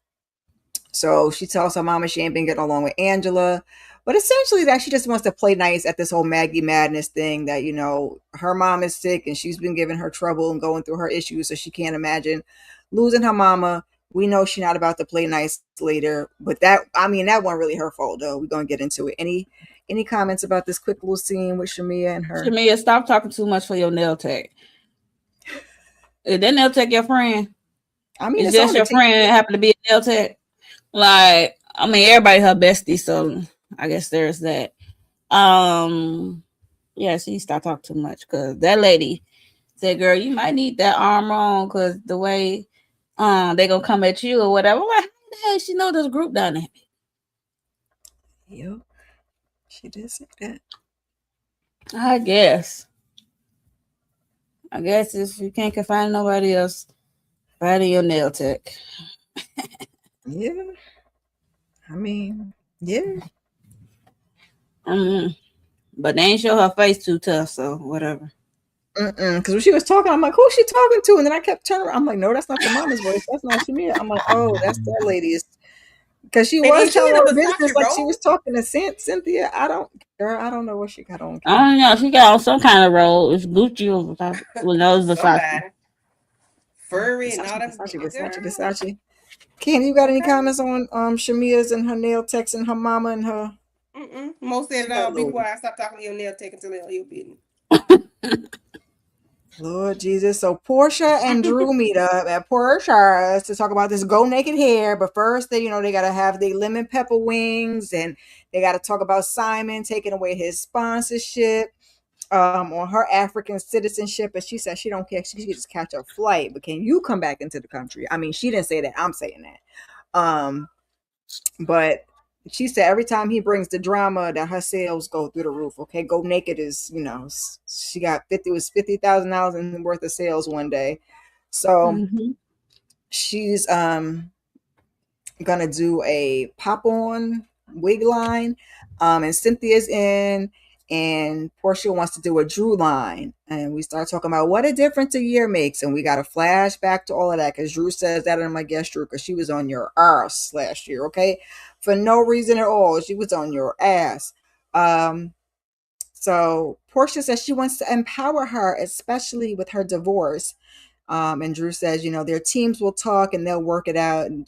So she tells her mama she ain't been getting along with Angela. But essentially that she just wants to play nice at this whole Maggie Madness thing that, her mom is sick and she's been giving her trouble and going through her issues. So she can't imagine losing her mama. We know she's not about to play nice later. But that wasn't really her fault though. We're gonna get into it. Any comments about this quick little scene with Shamia and her? Shamia, stop talking too much for your nail tech. Is that nail tech your friend? I mean, Is it's just on the your TV. friend happen to be a nail tech? Like, I mean, everybody her bestie, so I guess there's that. Yeah, she stopped talking too much because that lady said, "Girl, you might need that arm on because the way they gonna come at you or whatever." I'm like, how the hell she know this group dynamic? Yep, she did say that. I guess. I guess if you can't confine nobody else, find your nail tech. Yeah. I mean, yeah. Mm-hmm. But they ain't show her face too tough, so whatever. Because when she was talking, I'm like, who's she talking to? And then I kept turning around. I'm like, no, that's not your mama's voice. That's not Shamia. I'm like, oh, that's that lady's. Because she And was then she telling in a her business Versace like she robe. was talking to Cynthia. Girl, I don't know what she got on, I Candy. don't know. She got on some kind of roll. It's Gucci or Versace. Well, no, it's Versace. Somebody furry and all Versace, them Versace, Versace, girl. Versace. Candy, you got any Okay. comments on Shamia's and her nail techs and her mama and her? Most said She it got all. a Be little quiet. Stop talking to your nail tech until your business. Lord Jesus. So Portia and Drew meet up at Portia's to talk about this go naked hair. But first, they got to have the lemon pepper wings and they got to talk about Simon taking away his sponsorship on her African citizenship. And she said she don't care. She could just catch a flight. But can you come back into the country? I mean, she didn't say that. I'm saying that. But she said every time he brings the drama that her sales go through the roof. Okay, go naked is she got $50,000 worth of sales one day, so Mm-hmm. she's gonna do a pop on wig line, and Cynthia's in. And Portia wants to do a Drew line. And we start talking about what a difference a year makes. And we got a flashback to all of that because Drew says that in my guest Drew because she was on your ass last year, okay? For no reason at all. She was on your ass. Um, so Portia says she wants to empower her, especially with her divorce. And Drew says, their teams will talk and they'll work it out. And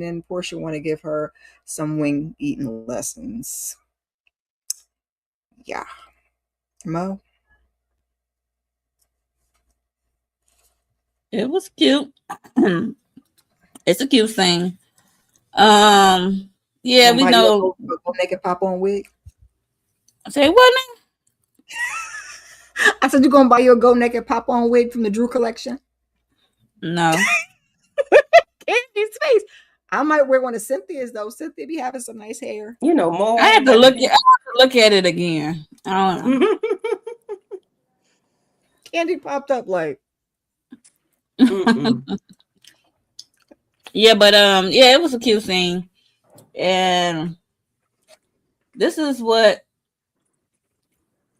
then Portia want to give her some wing eating lessons. Yeah, Mo. It was cute. It's a cute thing. You Yeah, gonna we buy you know. a go naked pop on wig? Say what I said you gonna buy you a go naked pop on wig from the Drew collection. now? No. Candy's face. I might wear one of Cynthia's though. Cynthia be having some nice hair. More I hair had to about look. I you. had to look at it again. I don't know. Candy popped up like, Mm-mm. Yeah, but yeah, it was a cute thing, and this is what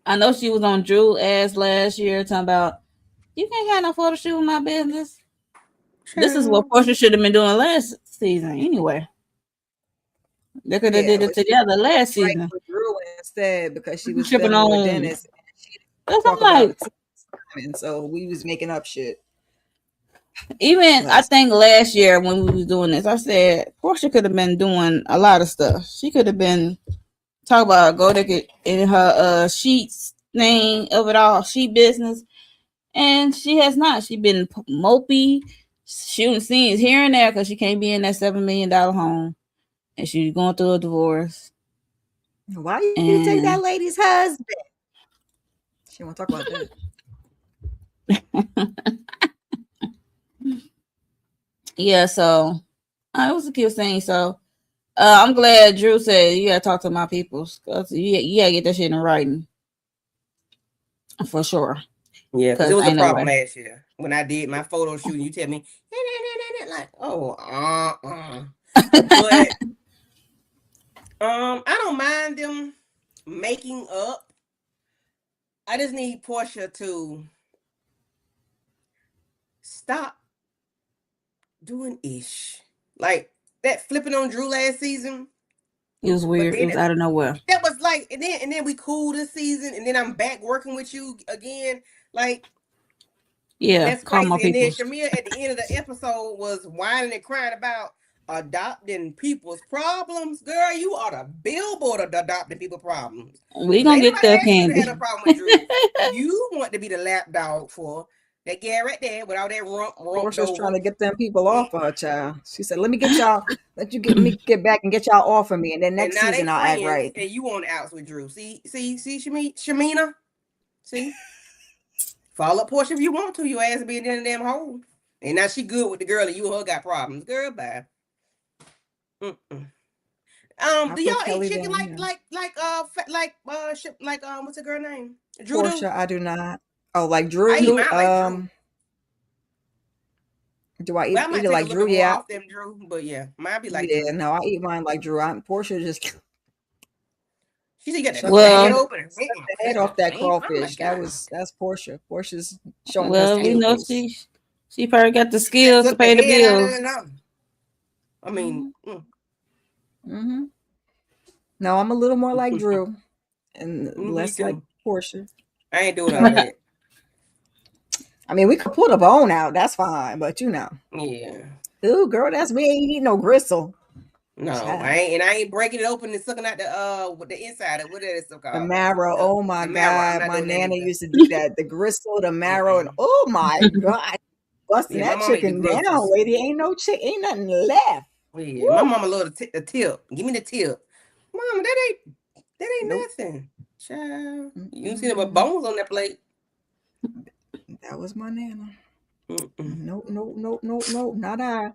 I know. She was on Drew ass last year talking about you can't have no photo shoot with my business. This is what Child. Portia should have been doing last season anyway. They could have Yeah, did it but she together last fight season. with Drew instead because she was Tripping filming with on. Dennis and she didn't That's talk I'm about like, Simon, so we was making up shit even I last. think last year when we was doing this, I said Portia could have been doing a lot of stuff. She could have been talk about go to in her sheets thing of it all, sheet business, and she has not. She been mopey, shooting scenes here and there because she can't be in that $7 million home, and she's going through a divorce. Why you take that And lady's husband? She won't talk about that. yeah, so it was a cute scene. So I'm glad Drew said you gotta talk to my peoples because you gotta get that shit in writing for sure. Yeah, because it Because was a ain't no problem way. last year when I did my photo shoot. You tell me, like, oh, but I don't mind them making up. I just need Portia to stop doing ish. Like that flipping on Drew last season. It was But weird. It then was out of nowhere. that was like, and then we cool this season, and then I'm back working with you again. Like Yeah, that's call my crazy. And then peoples. Shamir at the end of the episode was whining and crying about adopting people's problems. Girl, you are the billboard of adopting people's problems. We Because gonna ain't get nobody there, asked you to have a Candy. problem with Drew. You want to be the lapdog for that guy right there with all that rumped Portia's trying over. to get them people off of her, child. She said, "Let me get y'all. Let me get back and get y'all off of me, and then And next now they season I'll act friends, right." and you on the outs with Drew. See, Shamina? See? Follow Portia if you want to. Your ass will be in the damn hole. And now she good with the girl and you and her got problems. Girl, bye. Mm-mm. I Do put y'all eat Kelly chicken down here. what's the girl name? Drew do? Portia, I do not. Oh, like I eat Drew. mine like Drew. Do I Well, I eat might it take a like little Drew? bit more Yeah, off than Drew, but yeah, mine be like yeah. Drew. No, I eat mine like Drew. Portia just She said you got to shut the crack it well, head open and shut the head off that I'm like, crawfish. God. That's Portia. Portia's showing her well, we know skills. she probably got the She said skills to suck the pay the head out of bills. it and I mean, Hmm. Hmm. No, I'm a little more like Drew and me less like too. Portia. I ain't doing all that. I mean, we could pull the bone out. That's fine, but Yeah. ooh, girl, that's we ain't eating no gristle. No, Child. I ain't breaking it open and sucking out with the inside of what that is so The called. marrow. The Oh my the marrow. I'm God. not My doing that nana either. used to do that. The gristle, the marrow, and Mm-mm. oh my God. Busting Yeah, my that mama eat the chicken down, gristles. lady. Ain't nothing left. Yeah, my Woo. mama love the tip. Give me the tip. Mama, that ain't Nope. nothing. Child. You don't see no Mm-mm. bones on that plate. That was my nana. Mm-mm. Nope, nope, nope, nope, nope. Not I.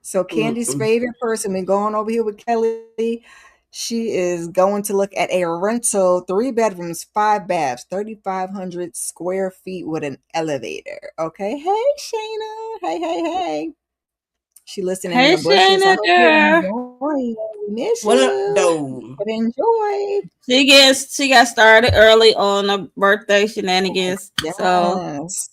So Candy's Mm-mm. favorite person been going over here with Kelly. She is going to look at a rental, 3 bedrooms, 5 baths, 3,500 square feet with an elevator. Okay. Hey, Shayna. Hey, hey, hey. She listening in Hey, the bushes. I Shayna hope you girl. enjoy. We miss What up, you. though? But enjoy. She got started early on her birthday shenanigans. So Yes.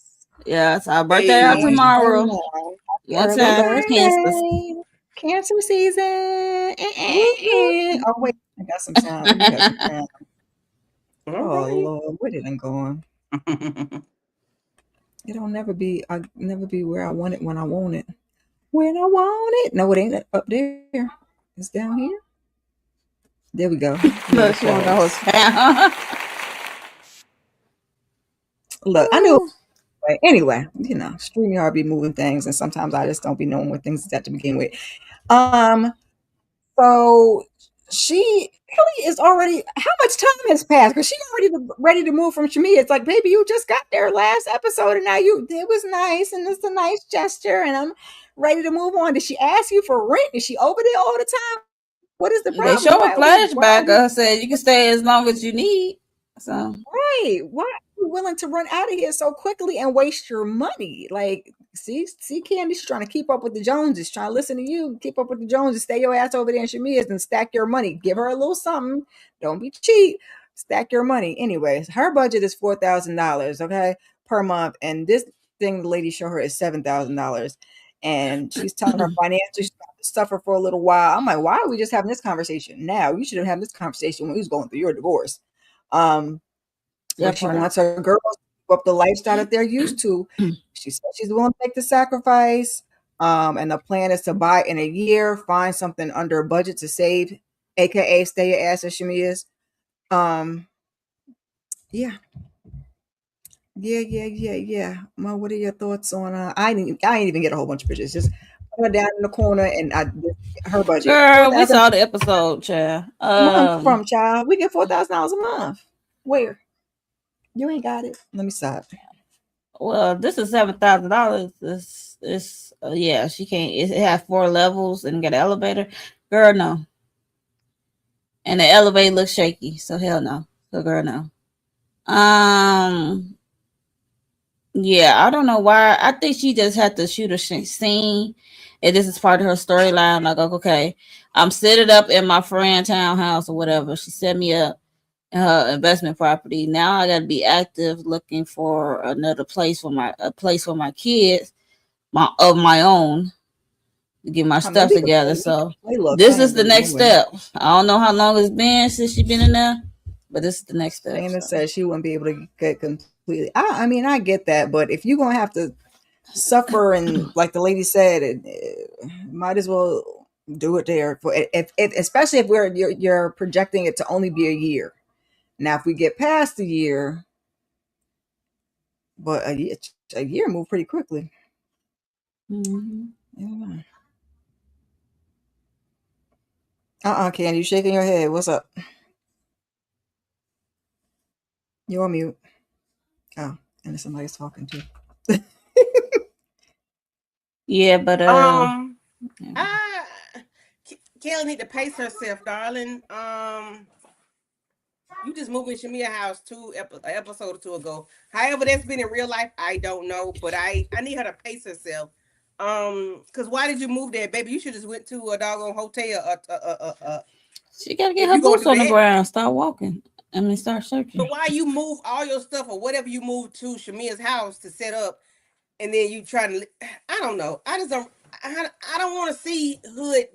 yeah, it's our birthday out Hey. tomorrow. Happy One early time for Okay. cancers. birthday. Cancer season. Woo woo. Oh, wait. I got some sound. You got some sound. All Oh, right. Lord. Where did it go? It'll never be, I'll never be where I want it when I want it. When I want it. No, it ain't up there. It's down here. There we go. Let me Look, she don't know her pause. sound. Look, I knew. Anyway, StreamYard be moving things, and sometimes I just don't be knowing what things is at to begin with. Um, so Kelly is already. How much time has passed? Because she already ready to move from Shami. It's like, baby, you just got there last episode, and now it was nice, and it's a nice gesture, and I'm ready to move on. Did she ask you for rent? Is she over there all the time? What is the problem? They show a Why are flashback. you I said you can stay as long as you need. So right? Why are you willing to run out of here so quickly and waste your money? Like, see, Candy, she's trying to keep up with the Joneses, trying to listen to you, keep up with the Joneses, stay your ass over there in Shamia's and stack your money. Give her a little something. Don't be cheap. Stack your money. Anyways, her budget is $4,000, okay, per month, and this thing the lady showed her is $7,000, and she's telling her financially suffer for a little while. I'm like, why are we just having this conversation now? You should have had this conversation when we was going through your divorce. Um, but That she part. wants her girls to keep up the lifestyle that they're used to. She said she's willing to make the sacrifice. And the plan is to buy in a year, find something under a budget to save, aka stay your ass as Shami is. Um, yeah, yeah. Well, what are your thoughts on? I didn't even get a whole bunch of pictures. Just put her down in the corner and her budget four Girl, we thousand saw the episode, child. a month from child. We get $4,000 a month. Where you ain't got it? Let me stop. Well, this is $7,000. This yeah, she can't. It has 4 levels and got an elevator. Girl, no. And the elevator looks shaky, so hell no. So girl, no. Um, yeah, I don't know why. I think she just had to shoot a scene, and this is part of her storyline. Like, okay, I'm sitting up in my friend townhouse or whatever. She set me up in her investment property. Now I got to be active, looking for another place for my kids, my own, to get my I mean, stuff together. So play little this is the family next anyway. step. I don't know how long it's been since she's been in there, but this is the next step. Dana So. said she wouldn't be able to get completely. I mean, I get that, but if you're gonna have to suffer and, like the lady said, might as well do it there. For if especially if you're projecting it to only be a year. Now, if we get past the year, but a year moved pretty quickly. Mm-hmm. Yeah. Candy, you shaking your head. What's up? You're on mute. Oh, and somebody's talking too. Yeah, but yeah. I Kelly need to pace herself, darling. You just moved in Shamia house an episode or two ago. However, that's been in real life, I don't know, but I need her to pace herself. Because why did you move there, baby? You should just went to a doggone hotel. She gotta get If her you gonna boots do on the that. ground, start walking. I mean, start But searching. why you move all your stuff or whatever you moved to Shamia's house to set up, and then you try to? I don't know. I just don't. I don't want to see hood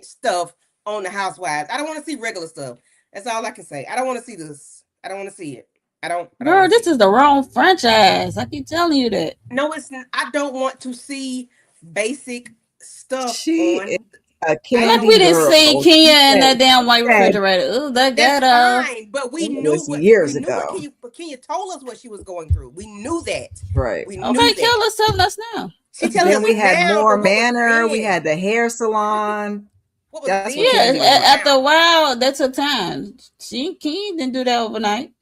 stuff on the Housewives. I don't want to see regular stuff. That's all I can say. I don't want to see this. I don't want to see it. I don't want Girl, to see this it. is the wrong franchise. I keep telling you that. No, it's. I don't want to see basic stuff She is on. a I Like candy we don't. didn't girl. see Kenya in that damn white Said refrigerator. Ooh, that That's ghetto. fine, but we it knew was what years ago. Kenya told us what she was going through. We knew that. Right. We knew Okay, that. kill us, telling us now. She telling Then us we had now, more but what was manner. We then? had the hair salon. What was That's what then Yeah, Candy was was like. after a now. while, that took time. Kenya didn't do that overnight.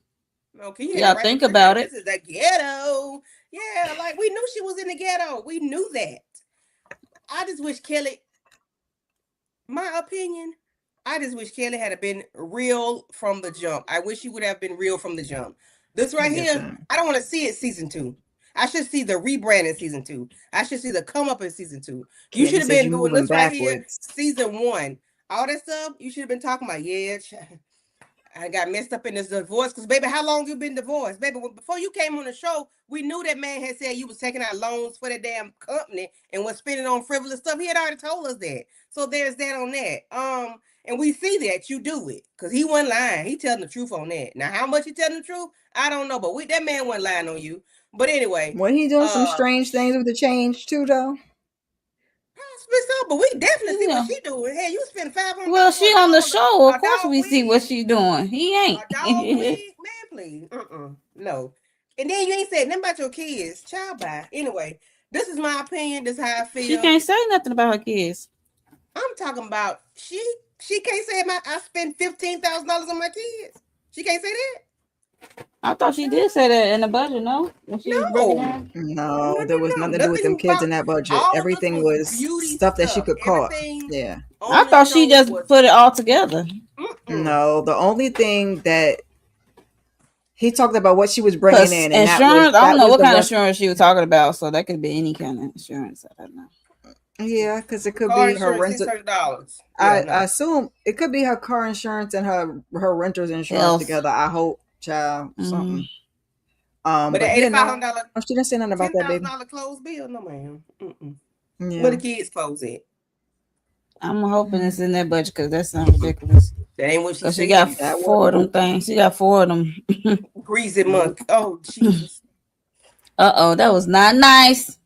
No, Kenya had the Y'all right think refrigerator. about This it. is the ghetto. Yeah, like we knew she was in the ghetto. We knew that. I just wish Kelly, my opinion, I just wish Kelly had been real from the jump. I wish she would have been real from the jump. This I right get here, that. I don't want to see it season two. I should see the rebrand in season two. I should see the come up in season two. You should Candy have said been you doing moving this right here, backwards. season one. All that stuff, you should have been talking about, yeah, I got messed up in this divorce. Because, baby, how long you been divorced? Baby, before you came on the show, we knew that man had said you was taking out loans for that damn company and was spending on frivolous stuff. He had already told us that. So there's that on that. And we see that you do it. Because he wasn't lying. He telling the truth on that. Now, how much he telling the truth? I don't know. But that man wasn't lying on you. But anyway, When he doing some strange things with the change too, though. possibly so, but we definitely see You what know. she doing. Hey, you spend Well, $500 she for on the show. Of a course, dog we see what wig. she doing. He A ain't. dog wig? Man, please. No. And then you ain't said nothing about your kids. Child bye. Anyway, this is my opinion. This is how I She feel. can't say nothing about her kids. I'm talking about she can't say I spent $15,000 on my kids. She can't say that. I thought she did say that in the budget. No, when she was breaking No. down. No, No, no, there was no. nothing to do with them Nothing kids about in that budget. all of this Everything was was beauty stuff that she stuff. could caught. Everything Yeah. I on the thought she show just was put it all together. mm-mm. No, the only thing that he talked about what she was bringing Cause in, and that was insurance, I don't that know was what the kind of rest. insurance she was talking about. So that could be any kind of insurance. I don't know. Yeah, because it could Car be her insurance, rental. $600. Yeah, I no. assume it could be her car insurance and her renter's insurance Health. together. I hope, child, Mm-hmm. something. But the But yeah, no, $8,500 she didn't say nothing about that, baby. $10,000 clothes bill? No, ma'am. Mm-mm. Where the Yeah, kids' clothes at? I'm hoping it's in that budget because that sounds ridiculous. That ain't what she Cause she got said. That four of them would. things. She got four of them. Greasy Nope. monkey. Oh Jesus. Oh, that was not nice.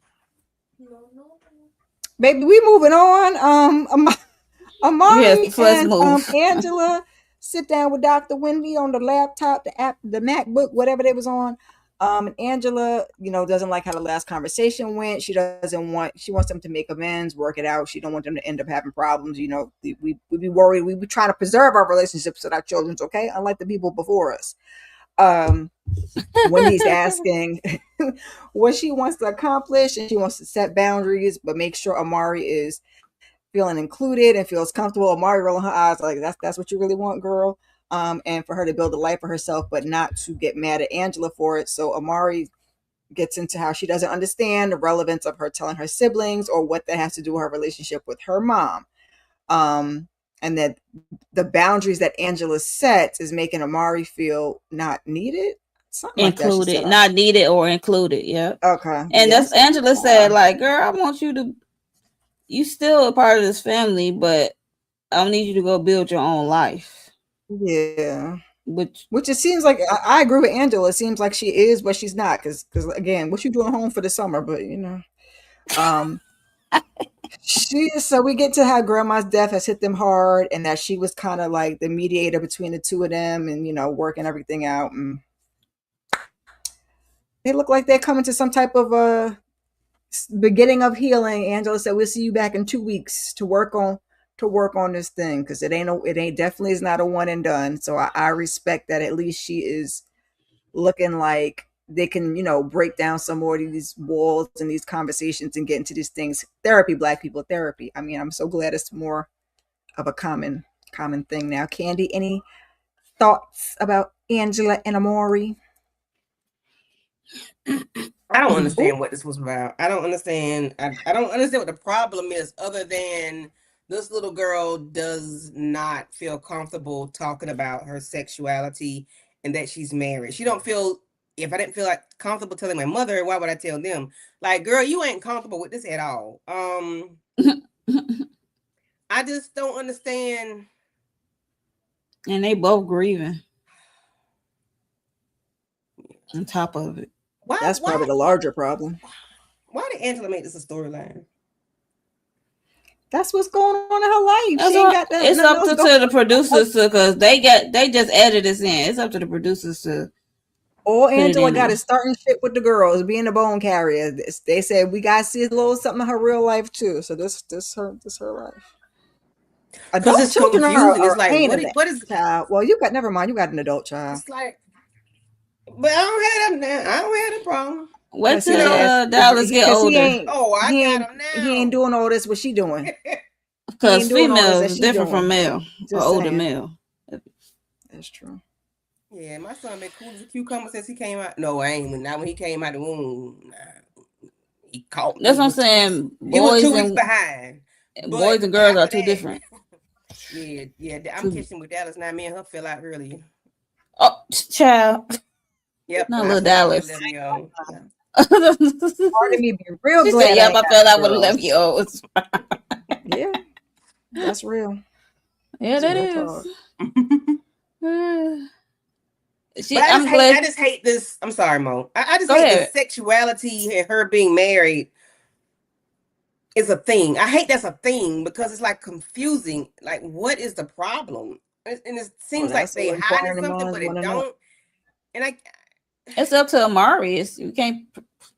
Baby, we moving on. Yes, Amari let's and move. Angela sit down with Dr. Wendy on the laptop, the app, the MacBook, whatever they was on. And Angela, doesn't like how the last conversation went. She wants them to make amends, work it out. She don't want them to end up having problems. We be worried. We be trying to preserve our relationships with our children's, okay? Unlike the people before us. Um, Wendy's asking what she wants to accomplish, and she wants to set boundaries, but make sure Amari is feeling included and feels comfortable. Amari rolling her eyes like that's what you really want, girl. And for her to build a life for herself, but not to get mad at Angela for it. So Amari gets into how she doesn't understand the relevance of her telling her siblings or what that has to do with her relationship with her mom. And that the boundaries that Angela sets is making Amari feel not needed. Something like that she said. Included, not needed or included. Yep. Okay. And Yeah, I that's said, Angela said, like, girl, I want you to. You still a part of this family, but I don't need you to go build your own life. yeah. Which Which it seems like I agree with Angela. It seems like she is, but she's not. Because again, what you doing home for the summer? But um, so we get to how grandma's death has hit them hard, and that she was kind of like the mediator between the two of them, and working everything out. And they look like they're coming to some type of beginning of healing. Angela said, "We'll see you back in 2 weeks to work on this thing because it ain't definitely is not a one and done." So I respect that at least she is looking like they can, break down some more of these walls and these conversations and get into these things. Therapy, Black people therapy. I mean, I'm so glad it's more of a common thing now. Candy, any thoughts about Angela and Amari? I don't Oh, understand what this was about. I don't understand. I don't understand what the problem is, other than this little girl does not feel comfortable talking about her sexuality and that she's married. She don't feel. If I didn't feel like comfortable telling my mother, why would I tell them? Like, girl, you ain't comfortable with this at all. I just don't understand. and they both grieving on top of it. Why? that's probably the larger problem. Why did Angela make this a storyline? That's what's going on in her life. That's She ain't what got that it's nothing up else to going the on. producers to because they just added this in. It's up to the producers to All put it Angela in got there. is starting shit with the girls, being a bone carrier. They said we gotta see a little something of her real life too. So this her life. Because Adult it's children confusing. are It's a like, pain in the what is? child. Well, you got never mind. You got an adult child. It's like, but I don't have them now. I don't have the problem. Wait Cause You till his know. ass, Dallas get because he older, ain't Oh, I he got ain't them he ain't now. doing all this. What she doing? He because ain't doing all this females that is she different from doing. male or Just older saying. male. That's true. Yeah, my son been cool as a cucumber since he came out. No, I ain't. Not when he came out the womb. Nah, he caught. That's what I'm saying. He was 2 weeks behind. But Boys and girls are after two that, different. yeah, I'm Two. kissing with Dallas now. Me and her fell out earlier. Oh, child, Yep, not I little fell out with Dallas. 11-year-old. Part of me be real She said, glad I "Yep, ain't I got fell no out with girls. 11-year-olds." Yeah, that's real. Yeah, That's that real is. talk. But I just I'm hate. glad. I just hate this. I'm sorry, Mo. I just Go hate the ahead. sexuality and her being married is a thing. I hate that's a thing because it's like confusing. Like, what is the problem? And it Oh, seems like that's they what hiding inquiring something, minds but want it to know. don't. And I, It's up to Amari. You can't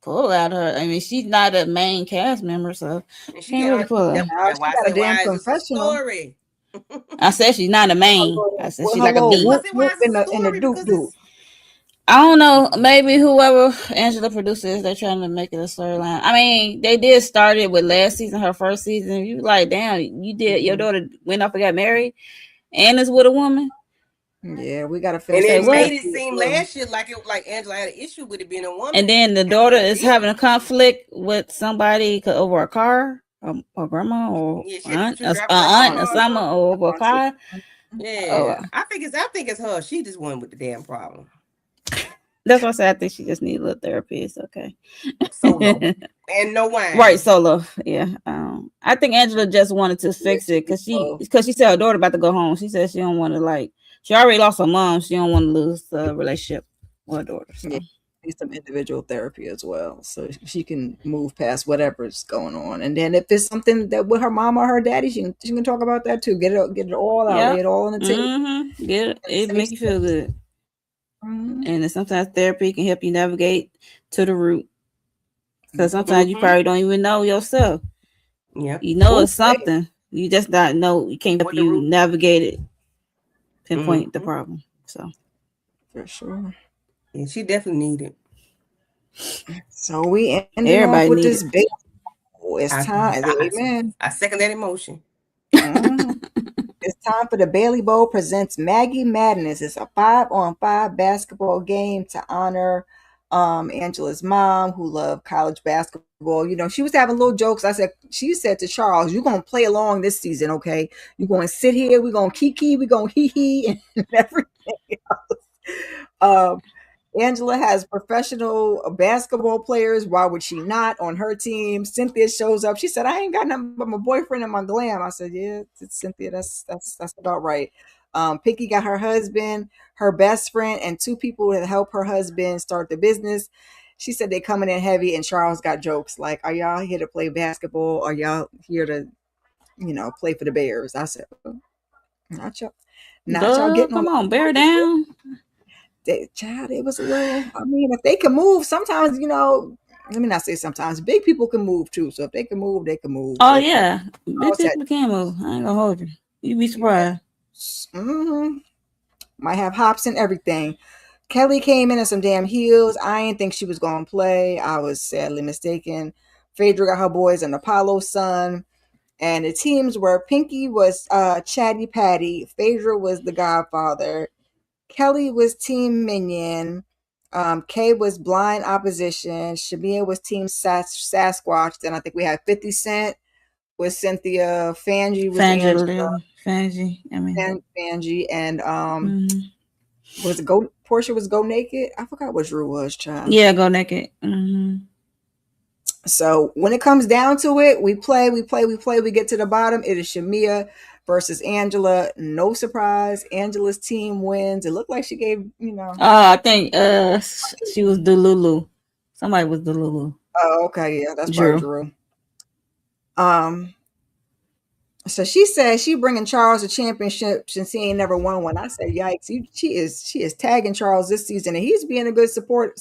pull out her. I mean, she's not a main cast member, so and she can't get really on. pull her. That, Now that's she why I got a said, damn why is this a confessional story? I said she's not a main. I said with she's her like a little That's why I B. whoop said, why whoop is this a in the story? doop Because doop. it's I don't know. Maybe whoever Angela producer is, they're trying to make it a storyline. I mean, they did start it with last season, her first season. You like, damn, you did. Your daughter went off and got married, and is with a woman. Yeah, we got to and finish Say it this what? made last it seem season. last year like Angela had an issue with it being a And woman. then the And daughter she is having a didn't. conflict with somebody over a car, or grandma, or Yeah, aunt, she was driving around in a aunt, or car or something, something. or over a Auntie. car. Oh, Yeah, I think it's her. She just won with the damn problem. That's why I said I think she just needs a little therapy. It's okay. Solo and no Right, wine. solo. Yeah. I think Angela just wanted to Yeah, fix it she because she said her daughter about to go home. She said she don't want to like she already lost her mom. She don't want to lose the relationship with her daughter. So yeah, needs some individual therapy as well, so she can move past whatever's going on. And then if it's something that with her mom or her daddy, she can talk about that too. Get it all out, lay yeah. it all on the table Get it. in a It safe make you feel space. good. Mm-hmm. And then sometimes therapy can help you navigate to the root. Because sometimes you Mm-hmm. probably don't even know yourself. Yep. You know Oh, it's baby, something. You just not know. You can't help What the you root? navigate it, pinpoint the Mm-hmm. problem. So for sure. Yeah, she definitely needed. So we ending off everybody with need this it. big. Oh, it's I time. I, Amen. I second that emotion. Mhm. It's time for the Bailey Bowl presents Maggie Madness. It's a 5-on-5 basketball game to honor Angela's mom who loved college basketball. She was having little jokes. She said to Charles, "You're gonna play along this season, okay? You're gonna sit here, we're gonna kiki, we're gonna hee hee and everything else." Um, Angela has professional basketball players. Why would she not on her team? Cynthia shows up. She said, "I ain't got nothing but my boyfriend and my glam." I said, "Yeah, it's Cynthia. That's about right." Pinky got her husband, her best friend, and two people that help her husband start the business. She said they coming in heavy, and Charles got jokes like, "Are y'all here to play basketball? Are y'all here to, play for the Bears?" I said, "Not y'all, not y'all Duh, getting on come the on, bear down. child, it was a little. I mean, if they can move, sometimes Let me not say sometimes. Big people can move too. So if they can move, they can move. Oh But yeah, I big was at, people can move. I ain't gonna hold you. You be surprised. mm-hmm, might have hops and everything. Kelly came in some damn heels. I didn't think she was gonna play. I was sadly mistaken. Phaedra got her boys and Apollo's son. And the teams were Pinky was Chatty Patty, Phaedra was the Godfather, Kelly was Team Minion. Kay was Blind Opposition. Shamia was Team Sasquatch. Then I think we had 50 Cent with Cynthia. Fangie was Angela. Fangy. I mean, And Fangie. And mm-hmm. was it Go Portia was Go Naked? I forgot what Drew was, child. Yeah, go naked. Mm-hmm. So when it comes down to it, we play, we play, we play. We get to the bottom. It is Shamia versus Angela. No surprise. Angela's team wins. It looked like she gave. I think she was Delulu. Somebody was Delulu. Oh, okay, yeah, that's probably Drew. Drew. Um, so she said she bringing Charles a championship since he ain't never won one. I said, "Yikes!" She is tagging Charles this season, and he's being a good sport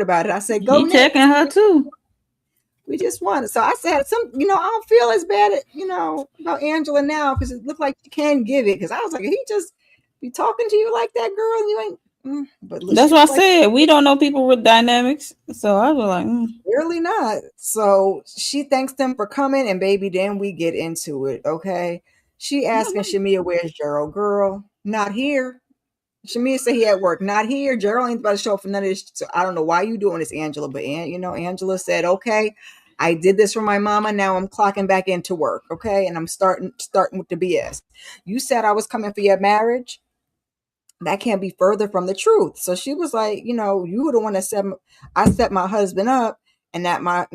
about it. I said, "Go He taking Knicks! her too. We just won." So I said, I don't feel as bad, about Angela now because it looked like she can give it. Because I was like, he just be talking to you like that, girl, and you ain't. But look, That's she what I looked like said. We don't know people with dynamics, so I was like, really not. So she thanks them for coming, and baby, then we get into it. Okay. She asking Shamia, "Where's Gerald?" Girl, not here. Shamia said he at work. Not here. Gerald ain't about to show up for none of this. So I don't know why you doing this, Angela. But Angela said, "Okay, I did this for my mama. Now I'm clocking back into work. Okay, and I'm starting with the BS. You said I was coming for your marriage. That can't be further from the truth." So she was like, "You were the one that said I set my husband up, and that my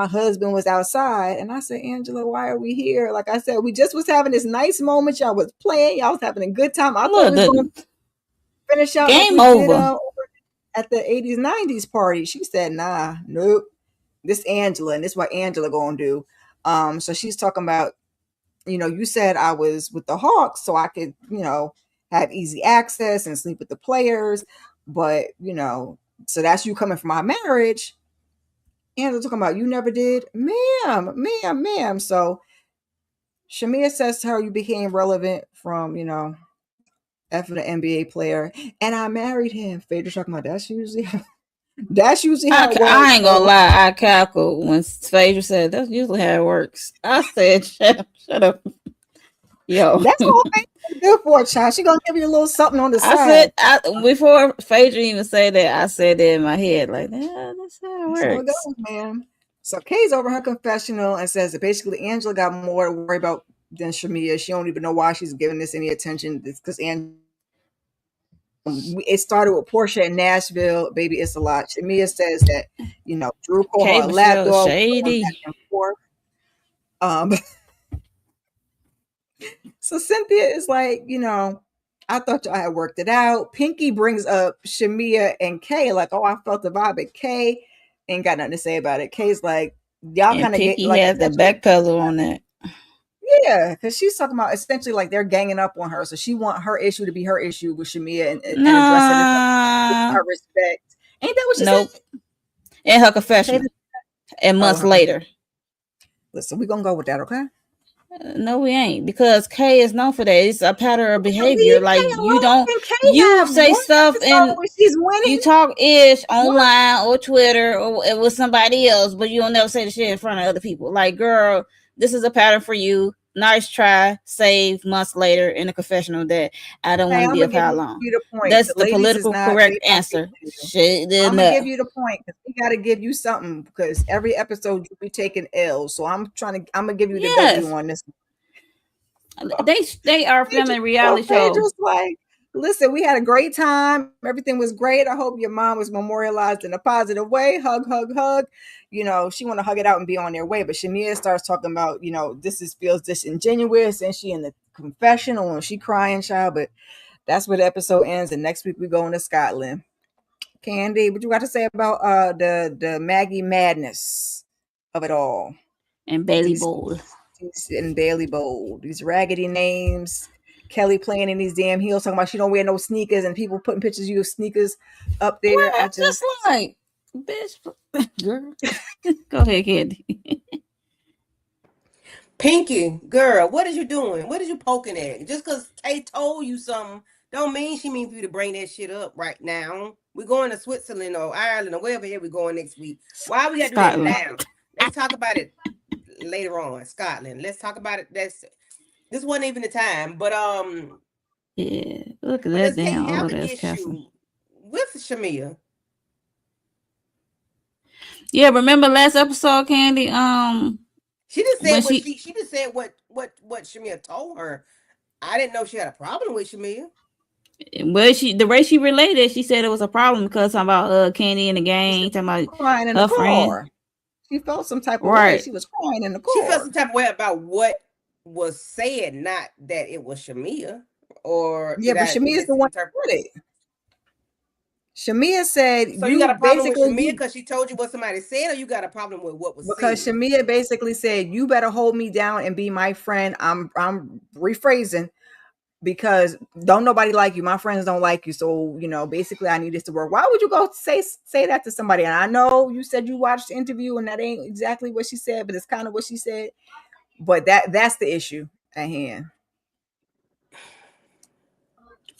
husband was outside." And I said, "Angela, why are we here?" Like I said, we just was having this nice moment. Y'all was playing. Y'all was having a good time. I thought look, we was going to the finish out like game we did over. at the 80s 90s party. She said, "Nah, nope, this Angela, and this what Angela gonna do." So she's talking about, you said I was with the Hawks so I could, have easy access and sleep with the players, but so that's you coming from my marriage. Angela talking about you never did, ma'am. So Shamia says to her, "You became relevant from, effing an NBA player, and I married him." Phaedra talking about that's usually how it I works. ain't gonna So lie. I cackled when Phaedra said that's usually how it works. I said, shut up, yo. that's all Phaedra's good for, child. She gonna give you a little something on the I side. said before Phaedra even said that, I said that in my head, like, yeah, that's how it That's how it works. goes, man. So Kay's over her confessional and says that basically Angela got more to worry about than Shamia. She don't even know why she's giving this any attention. It's because Angela it started with Portia in Nashville. Baby, it's a lot. Shamia says that, Drew called K her a Michelle lapdog, going back shady. and forth. Um, so Cynthia is like, I thought y'all had worked it out. Pinky brings up Shamia and Kay, like, oh, I felt the vibe, but Kay ain't got nothing to say about it. Kay's like, y'all And kind of get Pinky like had the essentially, backpedal on that. yeah, because she's talking about essentially like they're ganging up on her. So she want her issue to be her issue with Shamia and address it as her, with Nah, her respect. Ain't that what she nope. said? In her Kay, confessional. And oh, months her confession. later. Listen, we gonna go with that, okay? No, we ain't, because Kay is known for that. It's a pattern of behavior. Leave Like, Kay you alone. don't, Can Kay you have say one stuff episode and where she's you winning? talk ish What? online or Twitter or with somebody else, but you don't never say the shit in front of other people. Like, girl, this is a pattern for you. Nice try. Save months later in a confessional that I don't Hey, want to I'm be a gonna give pile on. you the point. That's The the ladies is political not they correct not giving answer. it to you. Shit I'm gonna give enough. you the point because we gotta give you something because every episode you be taking L's. So I'm gonna give you the W Yes. on this. They are filming a So reality show. Phaedra's like, listen, we had a great time. Everything was great. I hope your mom was memorialized in a positive way. Hug, hug, hug. She want to hug it out and be on their way. But Shamia starts talking about, this feels disingenuous, and she in the confessional and she crying, child. But that's where the episode ends. And next week we going to Scotland. Candy, what you got to say about the Maggie madness of it all? And Bailey These Bowl. and Bailey Bold, these raggedy names. Kelly playing in these damn heels, talking about she don't wear no sneakers, and people putting pictures of you of sneakers up there. Well, I just just like, bitch, girl. Go ahead, Candy. Pinky, girl, what is you doing? What is you poking at? Just because Kay told you something, don't mean she mean for you to bring that shit up right now. We're going to Switzerland or Ireland or wherever here we're going next week. Why we got to do that Scotland. now? Let's talk about it later on. Scotland. Let's talk about it. This wasn't even the time. Yeah, look at But that does Kay damn have old an ass castle. issue with Shamia? Yeah, remember last episode, Candy? She just said When what she, she just said what Shamia told her. I didn't know she had a problem with Shamia. the way she related, she said it was a problem because talking about Candy in the she said gang, talking about crying in the her friend. car. She felt some type of way. Right. She was crying in the She felt some car. type of way about what was said, not that it was Shamia. Or Yeah, did but I Shamia's the one misinterpret? who said it. Shamia said So you got you a problem with basically Shamia you because she told you what somebody said, or you got a problem with what was because said? Shamia basically said you better hold me down and be my friend. I'm rephrasing because don't nobody like you. My friends don't like you. So, basically I need this to work. Why would you go say that to somebody? And I know you said you watched the interview and that ain't exactly what she said, but it's kind of what she said. But that's the issue at hand.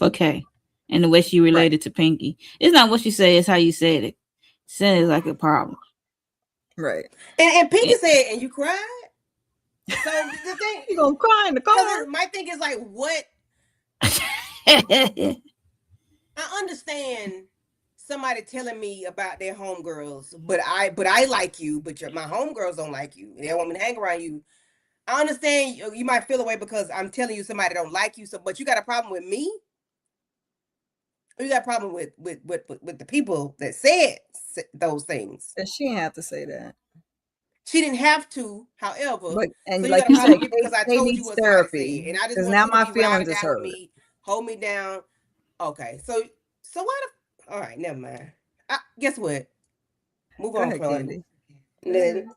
Okay. And the way she Right. related to Pinky. It's not what she said, it's how you said it. Said it's like a problem. Right. And Pinky It, said, and you cried? So the thing, You gonna cry in the because car? my thing is like, what? I understand somebody telling me about their homegirls, but I like you, but my homegirls don't like you. They don't want me to hang around you. I understand you might feel away because I'm telling you somebody don't like you. So, but you got a problem with me, or you got a problem with the people that said those things. And she didn't have to say that. She didn't have to, however. But So and you like got a you problem said, with me because I Kay told you needs what somebody therapy said, and I just because want now you to my be ride or feelings is die with hurt. me, hold me down. Okay, so why the? All right, never mind. Guess what? Move Go on, ahead, Claudia. Candy. Go ahead. Then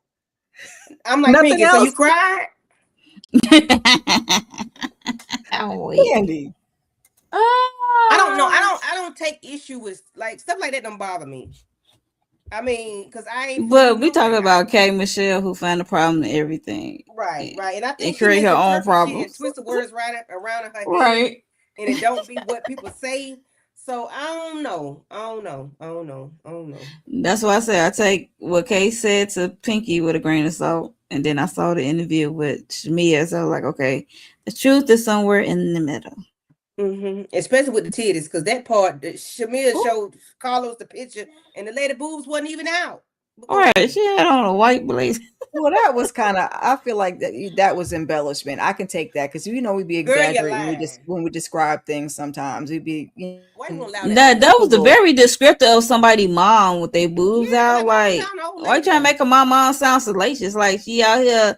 I'm like Nothing Pinky. So you else, cried? I'm weak. Candy. I don't know. I Ah. don't. I don't take issue with like stuff like that. Don't bother me. I mean, because I ain't fooling But we talking nobody. about K Michelle who find a problem in everything Right, right. And I and think she create her own misinterprets shit and problems. twists the words around in her head, Right. and it don't be what people say. So I don't know. I don't know. I don't know. I don't know. That's why I say I take what Kay said to Pinky with a grain of salt. And then I saw the interview with Shamia. So I was like, okay, the truth is somewhere in the middle. Especially with the titties, because that part, Shamir Ooh. showed Carlos the picture, and the lady boobs wasn't even out. But All go right, ahead. she had on a white blazer. Well, that was kind of. I feel like that was embellishment. I can take that because we be Girl, you exaggerating lying. when we describe things. Sometimes we be Why you won't allow that That on put that a was a little. very descriptive of somebody's mom with their boobs Yeah, out. that mama Like, sound old why you trying to lady. make a mom sound salacious? Like she out here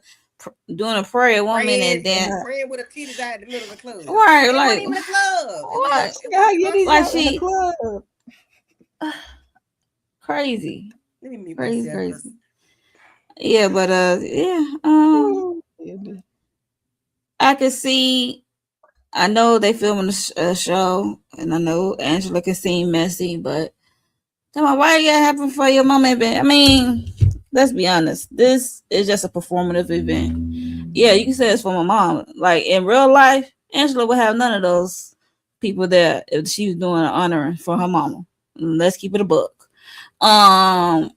doing a prayer woman, and Praying then and praying with her titties out in the middle of the club. right, It wasn't like even a club. It was what? it She was got a yitties Like out in the she club. crazy, Let me mute crazy, myself crazy. because Yeah, but yeah, Oh, I could see. I know they filming a show, and I know Angela can seem messy, but come on, why you gotta happen for your mama event? I mean, let's be honest. This is just a performative event. Yeah, you can say it's for my mom. Like in real life, Angela would have none of those people there if she was doing an honoring for her mama. Let's keep it a book. I'm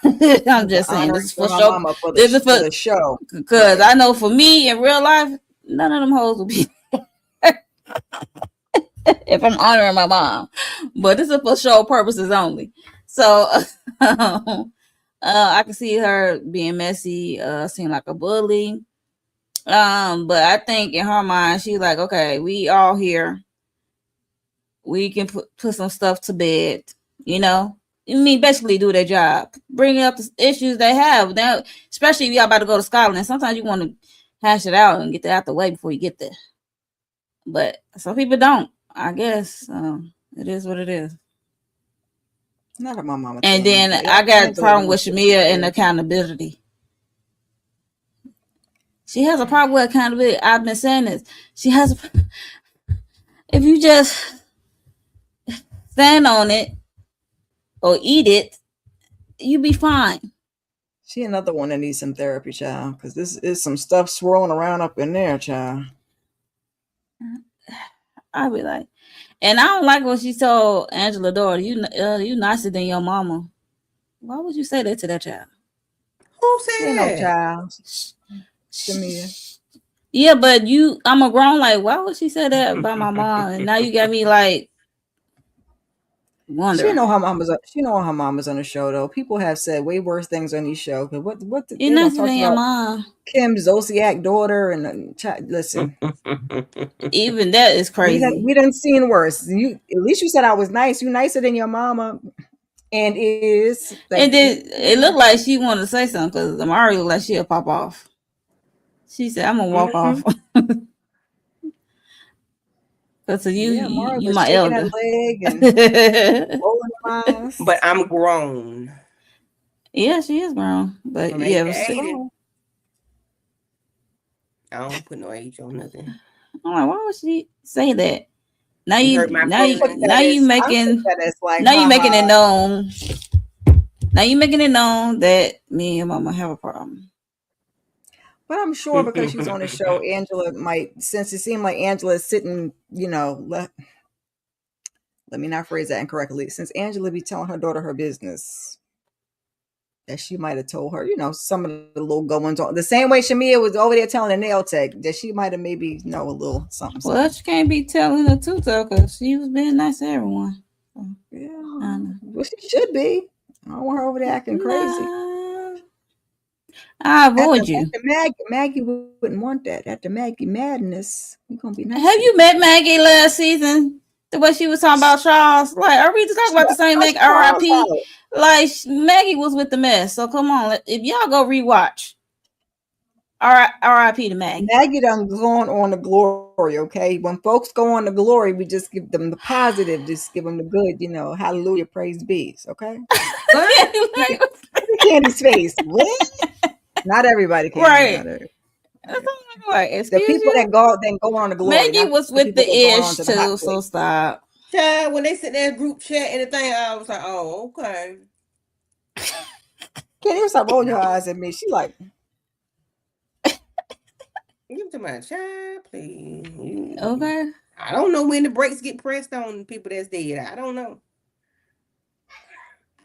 the just saying this honoring is for for her show. mama This is for for the show, because right? I know for me in real life, none of them hoes will be if I'm honoring my mom. But this is for show purposes only. So I can see her being messy, seem like a bully. But I think in her mind, she's like, okay, we all here. We can put some stuff to bed, you know. I mean, basically do their job, bring up the issues they have. Now, especially if y'all about to go to Scotland, sometimes you want to hash it out and get that out the way before you get there. But some people don't. I guess it is what it is. Not if my mama And tell me, then but I got a Angela problem don't with shit like Shamia and that. accountability. She has a problem with accountability. I've been saying this. She has. If you just stand on it or eat it, you be fine. She another one that needs some therapy, child, because this is some stuff swirling around up in there, child. I'll be like, and I don't like what she told Angela daughter. You nicer than your mama. Why would you say that to that child? who She ain't no said? child, Shamia. Yeah, but I'm a grown. Like, why would she say that about my mom? And now you got me like She know wondering. her mama's. She know her mama's on the show though. People have said way worse things on these show. Cause You they don't nicer talk than your about mom. Kim Zolciak daughter and listen. Even that is crazy. We done seen worse. You at least you said I was nice. You nicer than your mama, and is like And then it looked like she wanted to say something because Amari looked like she'll pop off. She said, "I'm gonna walk Hmm. off because of you. yeah. Mara You was my shaking her elder." leg and Yeah, rolling her But eyes. I'm grown. she is grown, but From 8 yeah, to but still, 80. Oh, I don't put no age on nothing. I'm like, why would she say that? Now You hurt you, my now you, now feelings. you I took making, that as like, now you making it haha. known. Now you making it known that me and Mama have a problem. But I'm sure because she's on the show, Angela might, since it seemed like Angela is sitting, let me not phrase that incorrectly. Since Angela be telling her daughter her business, that she might have told her, some of the little goings on. The same way Shamia was over there telling the nail tech that she might have maybe know a little something, Well, something. she can't be telling the truth though, because she was being nice to everyone. So, I Yeah, know. well, she should be. I don't want her over there acting crazy. Nah, I avoid you. After Maggie wouldn't want that. After Maggie madness, we're gonna be nice Have to the you met people. Maggie last season? The way she was talking about Charles. Like, are we talking about the same Cuss Maggie? Charles R.I.P. out. Like Maggie was with the mess. So come on, if y'all go rewatch, R.I.P. to Maggie. Maggie done gone on the glory, okay? When folks go on the glory, we just give them the positive, just give them the good, hallelujah, praise be, okay? What? Look at Candy's face. What? Not everybody, Candy, Right. not everybody. That's all I'm like, The excuse people that you? go then go on the glory, Maggie not was the with the people that going on ish to the hot too, so place. stop. Child, when they sit there in group chat and the thing, I was like, oh, okay. Candy was like, roll your eyes at me. She like, You to my child, please. Okay. I don't know when the brakes get pressed on people that's dead. I don't know.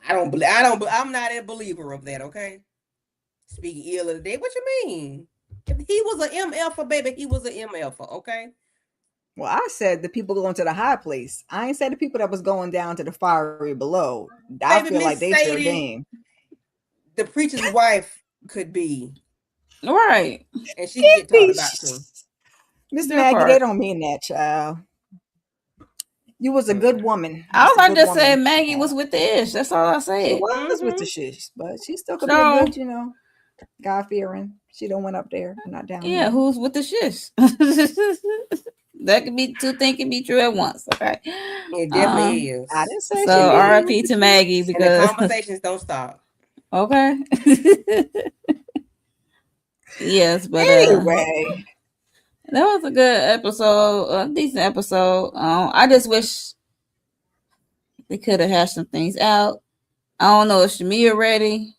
I don't believe. I don't. I'm not a believer of that. Okay. Speaking ill of the dead. What you mean? If he was an MF, baby, he was an MF. Okay. well, I said the people going to the high place. I ain't said the people that was going down to the fiery below. I Baby, feel like Miss they fair Sadie, game. the preacher's wife could be, Right. and she could get talked about too. Miss That Maggie, they part. don't mean that, child. You was a good Mm-mm. woman. All Just a I good just said woman. Maggie Yeah. was with the ish. That's all I She said. was with the Mm-hmm. shish, but she still could be a So good, God fearing. She don't went up there, not down yeah, here. who's with the shish? That could be two things can be true at once. Okay. It Uh, definitely I is. didn't say so she wasn't with R.I.P. the to Maggie shish. And the because conversations don't stop. okay. Yes, but Anyway, that was a good episode, a decent episode. I just wish they could have hashed some things out. I don't know if Shamia ready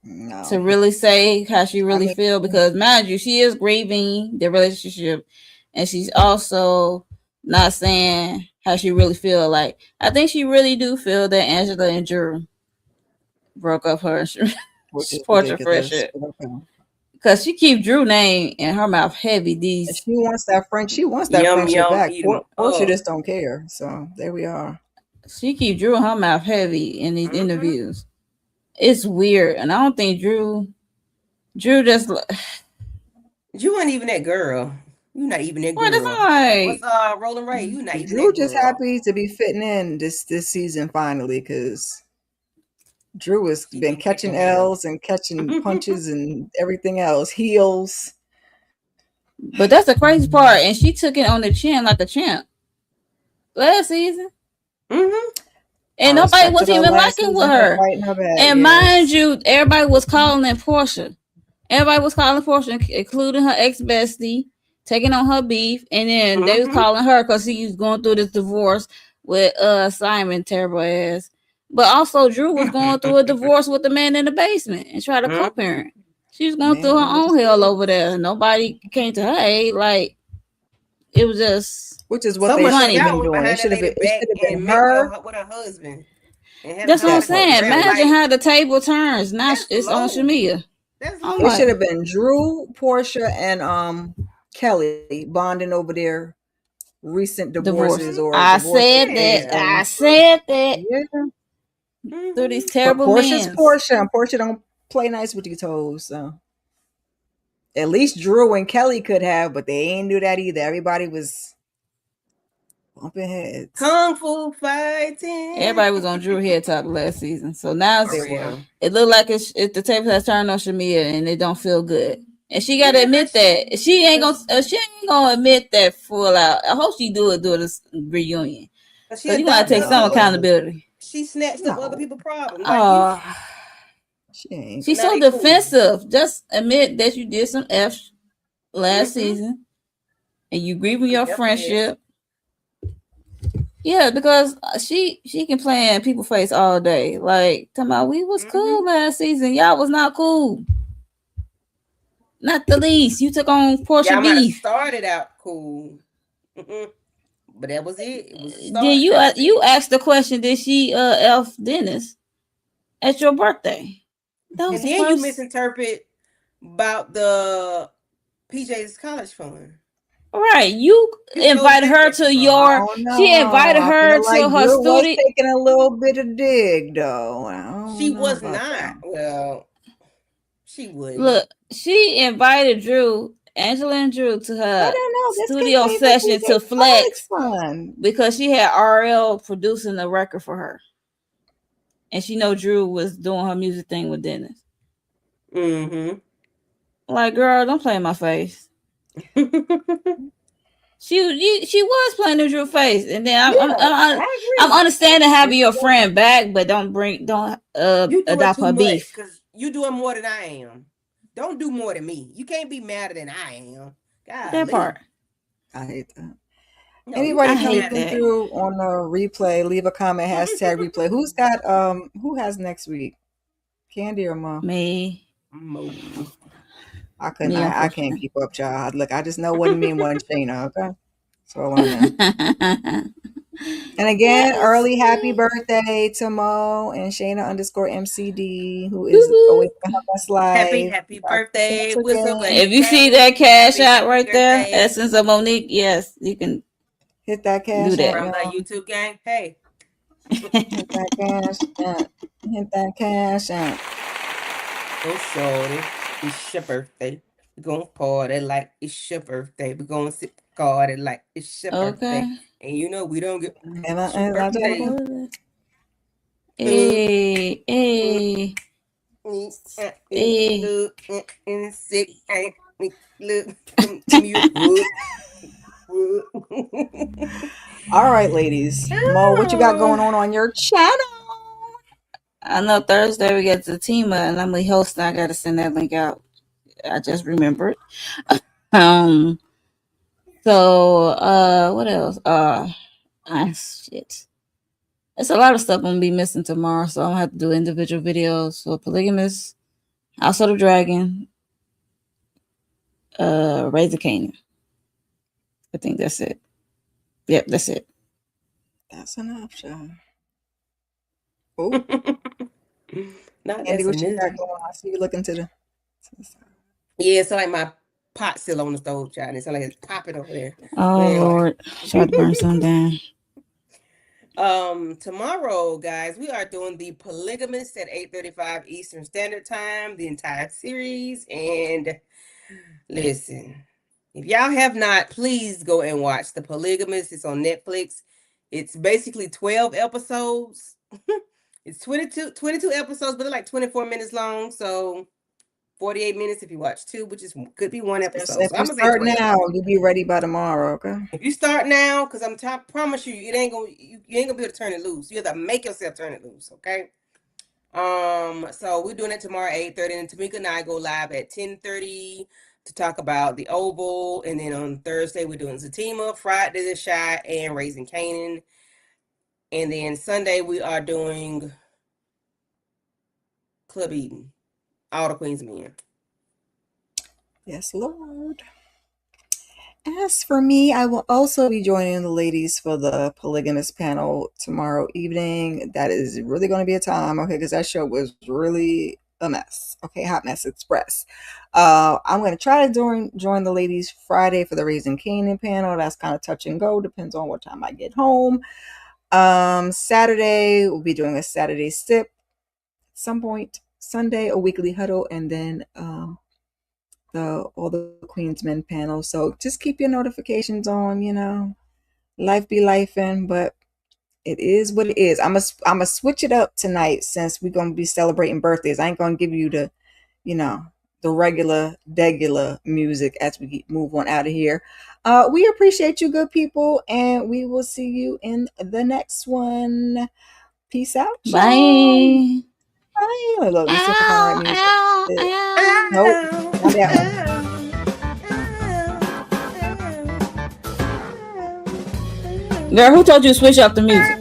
to no. really say how she I really mean, feel because mind you, she is grieving the relationship, and she's also not saying how she really feel. Like I think she really do feel that Angela and Drew broke up her which is portrait ridiculous. friendship But okay. because she keep Drew name in her mouth heavy. And These she wants that friend. She wants that Yum friendship yum, back. eat them Portia up. just don't care. So there we are. she keep Drew in her mouth heavy in these Mm-hmm. interviews. It's weird, and I don't think Drew just You ain't even that girl. You not even that what is girl. What's like Rolling Ray? You not even Drew that just girl. happy to be fitting in this season finally because Drew has She been been catching kicking ass. L's and catching punches and everything else, heels. but that's the crazy part, and she took it on the chin like a champ last season, Mm-hmm. and I nobody respected was her even last liking with season for her. fighting her back. And mind Yes. you, everybody was calling Portia. Everybody was calling Portia, including her ex bestie, taking on her beef, and then they was Mm-hmm. calling her because he was going through this divorce with Simon, terrible ass. But also, Drew was going through a divorce with the man in the basement and tried to Mm-hmm. co-parent. She was going through Man her under the own hell over sea. there. Nobody came to her aid. Like it was just Which is what So they much so should have funny. y'all been went doing. behind that lady It should back have been and met with her. with her husband and had a That's what I'm That part saying. conversation. too. Imagine Like how the table turns. Now that's it's on low. Shamia. That's I'm It should like, low. have been Drew, Portia, and Kelly bonding over their recent divorce. divorces Mm-hmm. or I divorces said that. Yeah. I and said that yeah. through these Mm-hmm. But terrible Portia's men. Portia, and Portia don't play nice with these hoes. So at least Drew and Kelly could have, but they ain't do that either. Everybody was bumping heads. Kung Fu fighting. Everybody was on Drew head top last season, so now For They were. real. it look like the table has turned on Shamia, and it don't feel good. And she got to Yeah, that admit shit. that she ain't gonna Cause, she ain't gonna admit that full out. I hope she do this reunion cause she because you gotta adopted take her some No, husband. accountability. She snatched up other no, people's problems. Like you, Oh, she ain't. so she's now so they cool. defensive. Just admit that you did some f last Mm-hmm. season, and you grieving Some your F ass. friendship. Yeah, because she can play in people's face all day. Like, talking about we was Mm-hmm. cool last season. Y'all was not cool. Not the least. You took on Portia Y'all might have beef. started out cool, mm-hmm. But that was it. It was a Then start. That was you it. asked the question, did she elf Dennis at your birthday? That was And the then you first misinterpret about the PJ's college fund. right. You People know invited exactly her where she's to I from. your don't she know. invited I her feel to like her Drew was studio. taking a little bit of dig, though. I She don't know was about not. that. Well, she wouldn't. Look, she invited Drew, Angela and Drew to I her don't know. This can studio pay for session to PJ's college flex fund. because she had RL producing the record for her. And she know Drew was doing her music thing with Dennis. Mm-hmm. Like, girl, don't play in my face. She was playing in Drew face, and then Yeah, I I'm agree. understanding This having your is okay. friend back, but don't You doing adopt too her much beef. because you doing more than I am. Don't do more than me. You can't be madder than I am. That Golly. part, I hate that. No, you I Anybody can't be hate madder coming than that. me. through on the replay, leave a comment, hashtag replay. Who has next week? Candy or Mo? Me, Mo. me, I can't unfortunately. keep up, child. Look, I just know what me and what Shayna, okay? That's all I know. And again, Yes. early happy birthday to Mo and Shayna underscore MCD, who Woo is woo. away from her best life. Happy Dr. birthday. Cancer We're so glad If you Gang. you see came. that cash out Happy right there, birthday Essence of Monique, yes, you can Hit that do cash app, that. from the y'all. YouTube gang. Hey. Hit that cash app. Hit that cash out. Oh, shorty, it's your birthday. We're gonna party like it's your birthday. We're gonna sip Cardi like it's your birthday. Okay. And you know we don't get it's your Is that birthday. Uh, Hey, uh, hey, hey. look and sick. Look, give me your foot. All right, ladies. Mo, what you got going Oh. on your channel? I know Thursday we get the team and I'm the host. I gotta send that link out. I just remembered. Um. So, what else? Shit. It's a lot of stuff I'm gonna be missing tomorrow, so I'm gonna have to do individual videos for Polygamous, House of the Dragon, Raise the Canaan. I think that's it. Yep, that's it. That's enough, Sean. Oh, Not Andy, that's what you got enough. going on? I see you looking to the side. Yeah, so like my pot still on the stove, child. It's like it's popping over there. But Oh anyway. Lord, try to burn some down. Tomorrow, guys, we are doing the Polygamist at 8:35 Eastern Standard Time, the entire series. And listen, if y'all have not, please go and watch The Polygamist. It's on Netflix. It's basically 12 episodes. It's 22 episodes, but they're like 24 minutes long. So 48 minutes if you watch two, which is could be one So episode. if So you I'm gonna say start 12. now, you'll be ready by tomorrow, okay? If you start now, because promise you, it ain't gonna you ain't gonna be able to turn it loose. You have to make yourself turn it loose, okay? So we're doing it tomorrow at 8:30, and Tamika and I go live at 10:30 to talk about the Oval, and then on Thursday we're doing Zatima, Friday the Shy, and Raising Canaan, and then Sunday we are doing Club Eden, all the Queens Men. Yes, Lord. As for me, I will also be joining the ladies for the polygamous panel tomorrow evening. That is really going to be a time, okay, because that show was really a mess. Okay, hot mess express. I'm going to try to join the ladies Friday for the Raising Canaan panel. That's kind of touch and go, depends on what time I get home. Saturday we'll be doing a Saturday sip at some point. Sunday a weekly huddle, and then the all the Queensmen panel. So just keep your notifications on. Life be lifing, but it is what it is. I'm a switch it up tonight since we're gonna be celebrating birthdays. I ain't gonna give you you know, the regular music as we move on out of here. We appreciate you, good people, and we will see you in the next one. Peace out, y'all. Bye. Bye. Look, let me see if I find the right Ow, music. ow, ow. Nope, Ow, not that one. ow, ow, ow, Girl, who told you to switch up the music?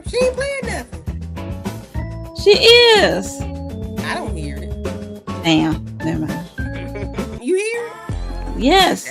She ain't playing nothing. She is. I don't hear it. Damn, never mind. You hear it? Yes.